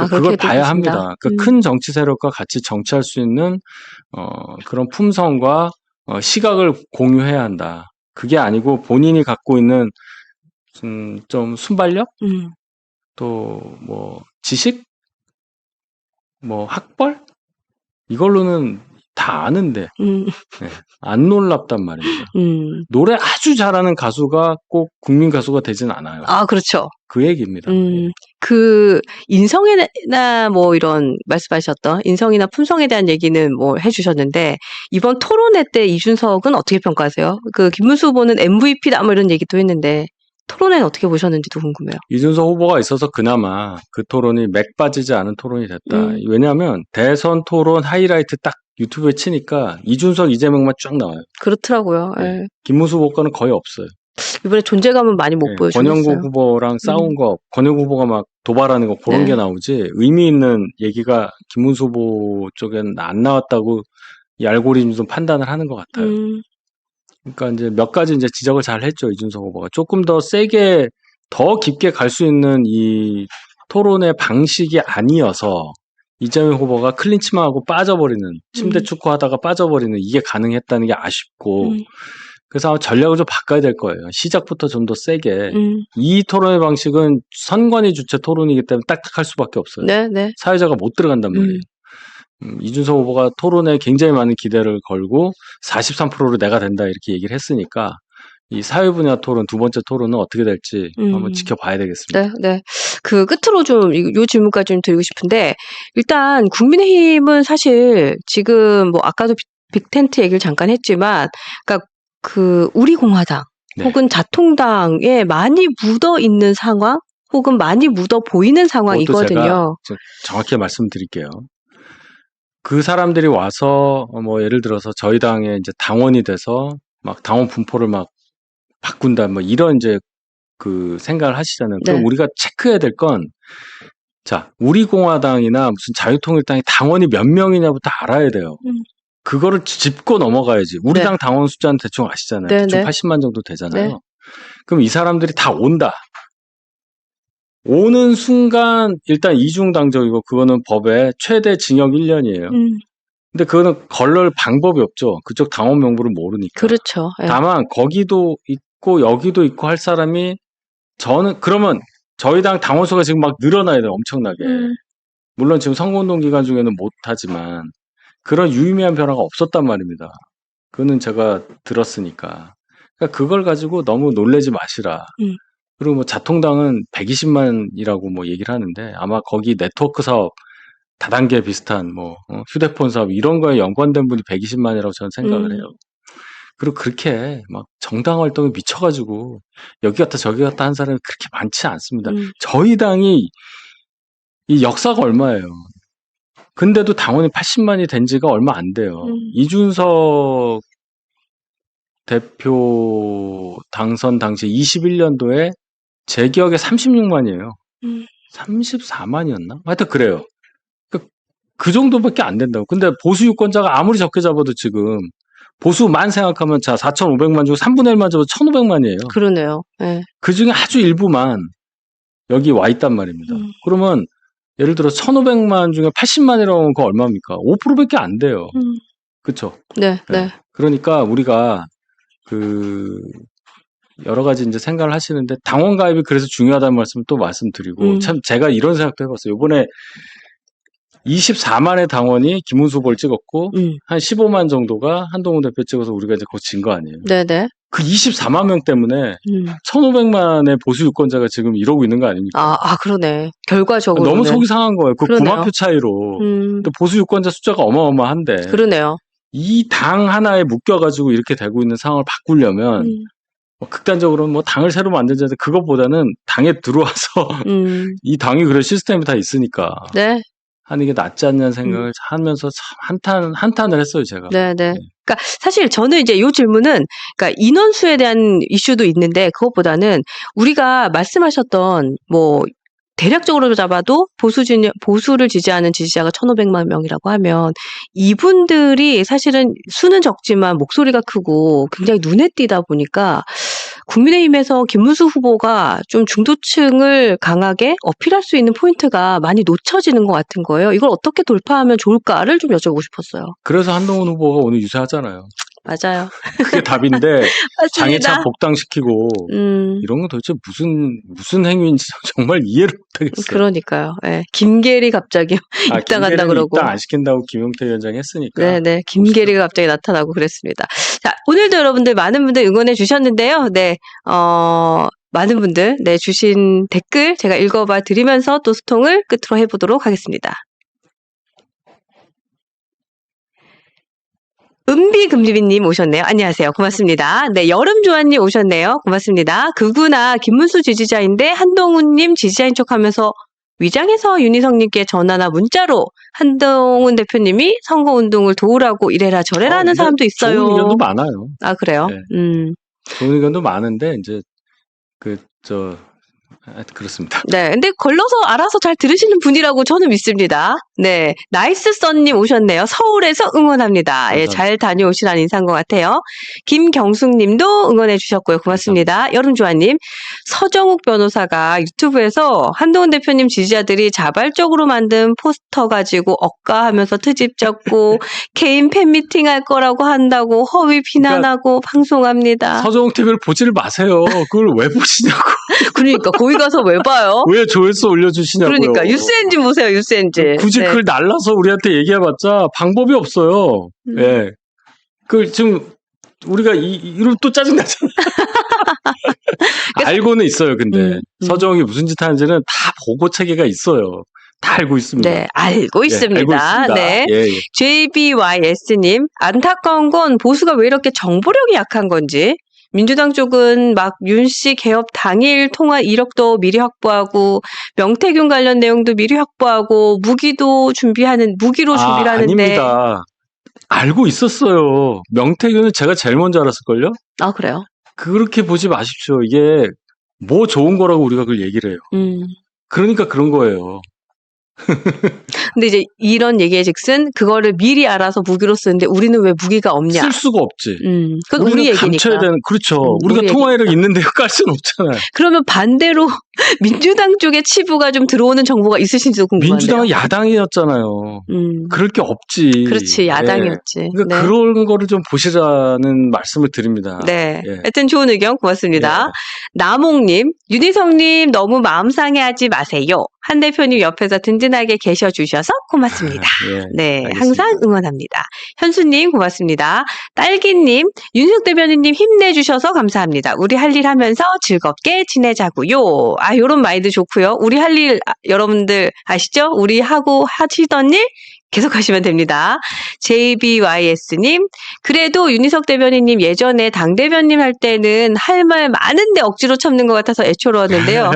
그걸 봐야 합니다. 큰 정치 세력과 같이 정치할 수 있는 그런 품성과 시각을 공유해야 한다. 그게 아니고 본인이 갖고 있는 좀 순발력, 또 뭐 지식, 뭐 학벌 이걸로는 다 아는데 네, 안 놀랍단 말입니다. 노래 아주 잘하는 가수가 꼭 국민 가수가 되진 않아요. 아, 그렇죠. 그 얘기입니다. 그 인성이나 뭐 이런 말씀하셨던 인성이나 품성에 대한 얘기는 뭐 해주셨는데 이번 토론회 때 이준석은 어떻게 평가하세요? 그 김문수 후보는 MVP다 뭐 이런 얘기도 했는데 토론회는 어떻게 보셨는지도 궁금해요. 이준석 후보가 있어서 그나마 그 토론이 맥 빠지지 않은 토론이 됐다. 왜냐하면 대선 토론 하이라이트 딱 유튜브에 치니까 이준석, 이재명만 쫙 나와요. 그렇더라고요. 네. 김문수 후보과는 거의 없어요. 이번에 존재감은 많이 못 보여주셨어요. 권영국 후보랑 싸운 거, 권영국 후보가 막 도발하는 거 그런 게 나오지 의미 있는 얘기가 김문수 후보 쪽에는 안 나왔다고 이 알고리즘도 판단을 하는 것 같아요. 그러니까 이제 몇 가지 이제 지적을 잘 했죠. 이준석 후보가 조금 더 세게 더 깊게 갈 수 있는 이 토론의 방식이 아니어서 이재명 후보가 클린치만 하고 빠져버리는 침대 축구하다가 빠져버리는 이게 가능했다는 게 아쉽고 그래서 아마 전략을 좀 바꿔야 될 거예요. 시작부터 좀 더 세게. 음. 이 토론의 방식은 선관위 주최 토론이기 때문에 딱딱할 수밖에 없어요. 네, 네. 사회자가 못 들어간단 말이에요. 이준석 후보가 토론에 굉장히 많은 기대를 걸고 43%로 내가 된다 이렇게 얘기를 했으니까 이 사회 분야 토론 두 번째 토론은 어떻게 될지 한번 지켜봐야 되겠습니다. 네, 네. 그 끝으로 좀 요 질문까지 좀 드리고 싶은데 일단 국민의힘은 사실 지금 뭐 아까도 빅텐트 얘기를 잠깐 했지만 그러니까 그 우리 공화당 네. 혹은 자통당에 많이 묻어 있는 상황 혹은 많이 묻어 보이는 그것도 상황이거든요. 제가 정확히 말씀드릴게요. 그 사람들이 와서 뭐 예를 들어서 저희 당에 이제 당원이 돼서 막 당원 분포를 막 바꾼다 뭐 이런 이제 그 생각을 하시잖아요. 그럼 네. 우리가 체크해야 될 건 자, 우리공화당이나 무슨 자유통일당이 당원이 몇 명이냐부터 알아야 돼요. 그거를 짚고 넘어가야지. 우리 네. 당 당원 숫자는 대충 아시잖아요. 네, 대충 네. 80만 정도 되잖아요. 네. 그럼 이 사람들이 다 온다. 오는 순간 일단 이중당적이고 그거는 법에 최대 징역 1년이에요. 근데 그거는 걸러올 방법이 없죠. 그쪽 당원 명부를 모르니까. 그렇죠. 예. 다만 거기도 있고 여기도 있고 할 사람이 저는 그러면 저희 당 당원 수가 지금 막 늘어나야 돼요. 엄청나게. 물론 지금 선거운동 기간 중에는 못하지만 그런 유의미한 변화가 없었단 말입니다. 그거는 제가 들었으니까. 그러니까 그걸 가지고 너무 놀라지 마시라. 그리고 뭐 자통당은 120만이라고 뭐 얘기를 하는데 아마 거기 네트워크 사업 다단계 비슷한 뭐 휴대폰 사업 이런 거에 연관된 분이 120만이라고 저는 생각을 해요. 그리고 그렇게 막 정당 활동에 미쳐가지고 여기 갔다 저기 갔다 한 사람이 그렇게 많지 않습니다. 저희 당이 이 역사가 얼마예요. 근데도 당원이 80만이 된 지가 얼마 안 돼요. 이준석 대표 당선 당시 21년도에 제 기억에 36만이에요. 34만이었나? 하여튼 그래요. 그 정도밖에 안 된다고. 근데 보수 유권자가 아무리 적게 잡아도 지금 보수만 생각하면 자 4,500만 중 3분의 1만 잡아도 1,500만이에요. 그러네요. 예. 그 중에 아주 일부만 여기 와 있단 말입니다. 그러면 예를 들어 1,500만 중에 80만이라고 하면 그거 얼마입니까? 5%밖에 안 돼요. 그렇죠? 네, 네. 그러니까 우리가 그 여러 가지 이제 생각을 하시는데 당원 가입이 그래서 중요하다는 말씀을 또 말씀드리고 참 제가 이런 생각도 해봤어요. 이번에 24만의 당원이 김문수 후보를 찍었고 한 15만 정도가 한동훈 대표 찍어서 우리가 이제 곧 진 거 아니에요. 네네. 그 24만 명 때문에 1,500만의 보수 유권자가 지금 이러고 있는 거 아닙니까? 그러네. 결과적으로 너무 속이 상한 거예요. 그 그러네요. 9만 표 차이로. 근데 보수 유권자 숫자가 어마어마한데 그러네요. 이 당 하나에 묶여가지고 이렇게 되고 있는 상황을 바꾸려면 뭐 극단적으로는 뭐 당을 새로 만들자는데 그것보다는 당에 들어와서 이 당이 그런 시스템이 다 있으니까 네. 하는 게 낫지 않냐는 생각을 하면서 참 한탄을 했어요, 제가. 네, 네. 그러니까 사실 저는 이제 이 질문은 그러니까 인원수에 대한 이슈도 있는데 그것보다는 우리가 말씀하셨던 뭐 대략적으로 잡아도 보수를 지지하는 지지자가 1,500만 명이라고 하면 이분들이 사실은 수는 적지만 목소리가 크고 굉장히 눈에 띄다 보니까 국민의힘에서 김문수 후보가 좀 중도층을 강하게 어필할 수 있는 포인트가 많이 놓쳐지는 것 같은 거예요. 이걸 어떻게 돌파하면 좋을까를 좀 여쭤보고 싶었어요. 그래서 한동훈 후보가 오늘 유세하잖아요. 맞아요. 그게 답인데 맞습니다. 장애차 복당시키고 이런 건 도대체 무슨 행위인지 정말 이해를 못하겠어요. 그러니까요. 네. 김계리 갑자기 입당한다 그러고. 입당 안 시킨다고 김용태 위원장이 했으니까. 네네. 김계리가 갑자기 나타나고 그랬습니다. 자, 오늘도 여러분들 많은 분들 응원해 주셨는데요. 네. 많은 분들 주신 댓글 제가 읽어봐 드리면서 또 소통을 끝으로 해보도록 하겠습니다. 은비금리비님 오셨네요. 안녕하세요. 고맙습니다. 네, 여름조아님 오셨네요. 고맙습니다. 그구나 김문수 지지자인데 한동훈님 지지자인 척하면서 위장해서 윤희성님께 전화나 문자로 한동훈 대표님이 선거운동을 도우라고 이래라 저래라 하는 사람도 있어요. 좋은 의견도 많아요. 아, 그래요? 네. 좋은 의견도 많은데 이제 그렇습니다. 네, 근데 걸러서 알아서 잘 들으시는 분이라고 저는 믿습니다. 네, 나이스 썬님 오셨네요. 서울에서 응원합니다. 예, 잘 다녀오시라는 인사인 것 같아요. 김경숙님도 응원해 주셨고요. 고맙습니다. 여름조아님, 서정욱 변호사가 유튜브에서 한동훈 대표님 지지자들이 자발적으로 만든 포스터 가지고 억가하면서 트집 잡고 개인 팬미팅 할 거라고 한다고 허위 비난하고 방송합니다. 서정욱 TV를 보지를 마세요. 그걸 왜 보시냐고. 그러니까 거기 가서 왜 봐요? 왜 조회수 올려주시냐고요. 그러니까 뉴스엔진 보세요. 뉴스엔진. 굳이 네. 그걸 날라서 우리한테 얘기해봤자 방법이 없어요. 예. 그 지금 우리가 이로 또 짜증나잖아. 알고는 있어요. 근데 서정욱이 무슨 짓 하는지는 다 보고 체계가 있어요. 다 알고 있습니다. 네, 알고 있습니다. 알고 있습니다. 네. 예, 예. JBYS님, 안타까운 건 보수가 왜 이렇게 정보력이 약한 건지. 민주당 쪽은 막 윤씨 개업 당일 통화 이력도 미리 확보하고 명태균 관련 내용도 미리 확보하고 무기로 준비를 하는데. 아닙니다. 알고 있었어요. 명태균은 제가 제일 먼저 알았을걸요? 아, 그래요? 그렇게 보지 마십시오. 이게 뭐 좋은 거라고 우리가 그걸 얘기를 해요. 그러니까 그런 거예요. 근데 이제 이런 얘기에 즉슨 그거를 미리 알아서 무기로 쓰는데 우리는 왜 무기가 없냐? 쓸 수가 없지. 그건 우리 얘기니까. 감춰야 되는, 그렇죠. 우리가 통화이력 있는데 깔 수는 없잖아요. 그러면 반대로 민주당 쪽에 치부가 좀 들어오는 정보가 있으신지도 궁금한데요. 민주당은 야당이었잖아요. 그럴 게 없지. 그렇지, 야당이었지. 네. 그러니까 그런 거를 좀 보시라는 말씀을 드립니다. 네. 예. 하여튼 좋은 의견 고맙습니다. 예. 남홍님, 윤희성님 너무 마음 상해하지 마세요. 한 대표님 옆에서 든든하게 계셔주셔서 고맙습니다. 예, 네, 알겠습니다. 항상 응원합니다. 현수님 고맙습니다. 딸기님, 윤석 대변인님 힘내주셔서 감사합니다. 우리 할 일 하면서 즐겁게 지내자고요. 아, 요런 마인드 좋고요. 우리 할 일 여러분들 아시죠? 우리 하고 하시던 일 계속 하시면 됩니다. JBYS님, 그래도 윤희석 대변인님 예전에 당대변님 할 때는 할 말 많은데 억지로 참는 것 같아서 애처로웠는데요.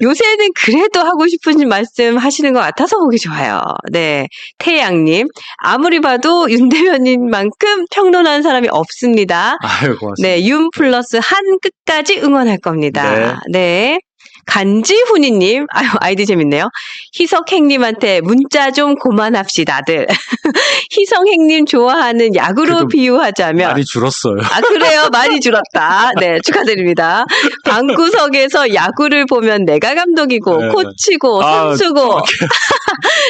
요새는 그래도 하고 싶은 말씀 하시는 것 같아서 보기 좋아요. 네. 태양님, 아무리 봐도 윤 대변인만큼 평론하는 사람이 없습니다. 아유, 고맙습니다. 네, 윤 플러스 한 끝까지 응원할 겁니다. 네. 간지훈이님, 아유, 아이디 재밌네요. 희석행님한테 문자 좀 그만합시다들. 희성행님 좋아하는 야구로 비유하자면. 많이 줄었어요. 아, 그래요? 많이 줄었다. 네, 축하드립니다. 방구석에서 야구를 보면 내가 감독이고, 네. 코치고, 선수고,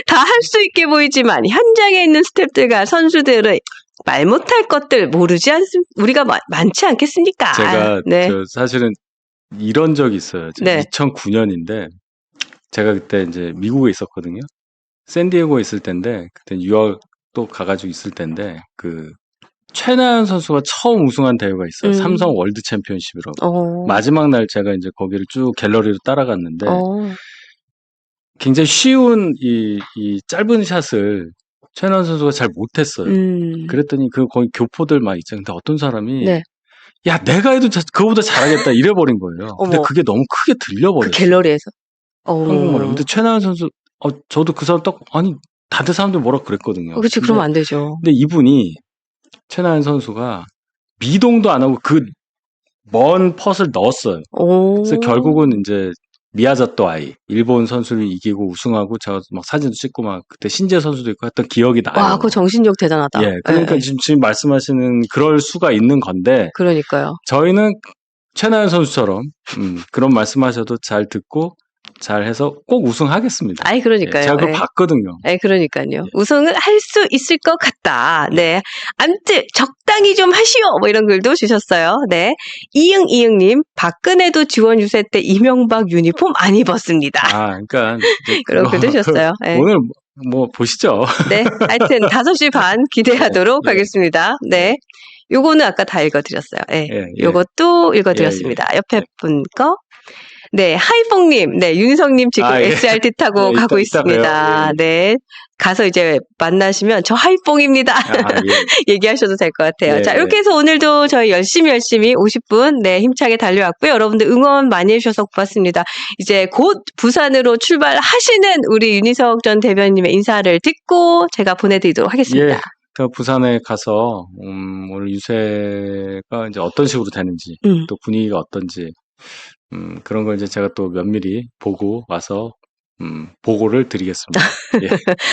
다 할 수 있게 보이지만, 현장에 있는 스태프들과 선수들의 말 못할 것들 모르지 않습니까? 우리가 많지 않겠습니까? 제가 네. 사실은 이런 적이 있어요. 네. 2009년인데 제가 그때 이제 미국에 있었거든요. 샌디에고에 있을 때인데 그때 유학 또 가가지고 있을 때인데 그 최나연 선수가 처음 우승한 대회가 있어요. 삼성 월드 챔피언십이라고. 마지막 날 제가 이제 거기를 쭉 갤러리로 따라갔는데 굉장히 쉬운 이 짧은 샷을 최나연 선수가 잘 못했어요. 그랬더니 거기 교포들 막 있잖아요. 근데 어떤 사람이 네. 야, 내가 해도 그거보다 잘하겠다 이래버린 거예요. 근데 그게 너무 크게 들려버렸어요. 그 갤러리에서. 한국말로. 근데 최나연 선수, 저도 그 사람 아니, 다들 사람들 뭐라 그랬거든요. 그렇지, 그러면 안 되죠. 근데 이분이, 최나연 선수가 미동도 안 하고 그 먼 펫을 넣었어요. 그래서 결국은 이제 미야자토 아이, 일본 선수를 이기고 우승하고 제가 막 사진도 찍고 막 그때 신재 선수도 있고 했던 기억이 나요. 와, 그 정신력 대단하다. 예, 그러니까 네. 지금 말씀하시는 그럴 수가 있는 건데. 그러니까요. 저희는 최나연 선수처럼 그런 말씀하셔도 잘 듣고 잘 해서 꼭 우승하겠습니다. 아이, 그러니까요. 예, 제가 그걸 봤거든요. 네, 그러니까요. 우승을 할 수 있을 것 같다. 네. 암튼, 적당히 좀 하시오! 뭐 이런 글도 주셨어요. 네. 이응님, 박근혜도 지원 유세 때 이명박 유니폼 안 입었습니다. 아, 그러니까. 그런 글도 주셨어요. 네. 오늘 뭐 보시죠. 네. 하여튼 5시 반 기대하도록 하겠습니다. 네. 요거는 아까 다 읽어드렸어요. 네. 요것도 읽어드렸습니다. 옆에 분 거. 네, 하이뽕님, 네, 윤희성님 지금 SRT 타고 가고 있습니다. 네, 가서 이제 만나시면 저 하이뽕입니다. 얘기하셔도 될 것 같아요. 자, 이렇게 해서 오늘도 저희 열심히 50분, 네, 힘차게 달려왔고요. 여러분들 응원 많이 해주셔서 고맙습니다. 이제 곧 부산으로 출발하시는 우리 윤희석 전 대변인님의 인사를 듣고 제가 보내드리도록 하겠습니다. 예. 그 부산에 가서 오늘 유세가 이제 어떤 식으로 되는지 또 분위기가 어떤지 그런 걸 이제 제가 또 면밀히 보고 와서 보고를 드리겠습니다. 예.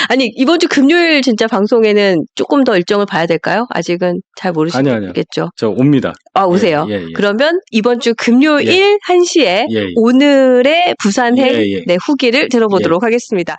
아니, 이번 주 금요일 진짜 방송에는 조금 더 일정을 봐야 될까요? 아직은 잘 아니요. 모르시겠죠. 저 옵니다. 아, 오세요. 예. 그러면 이번 주 금요일 1시에 예. 오늘의 부산행 예. 네, 후기를 들어보도록 하겠습니다.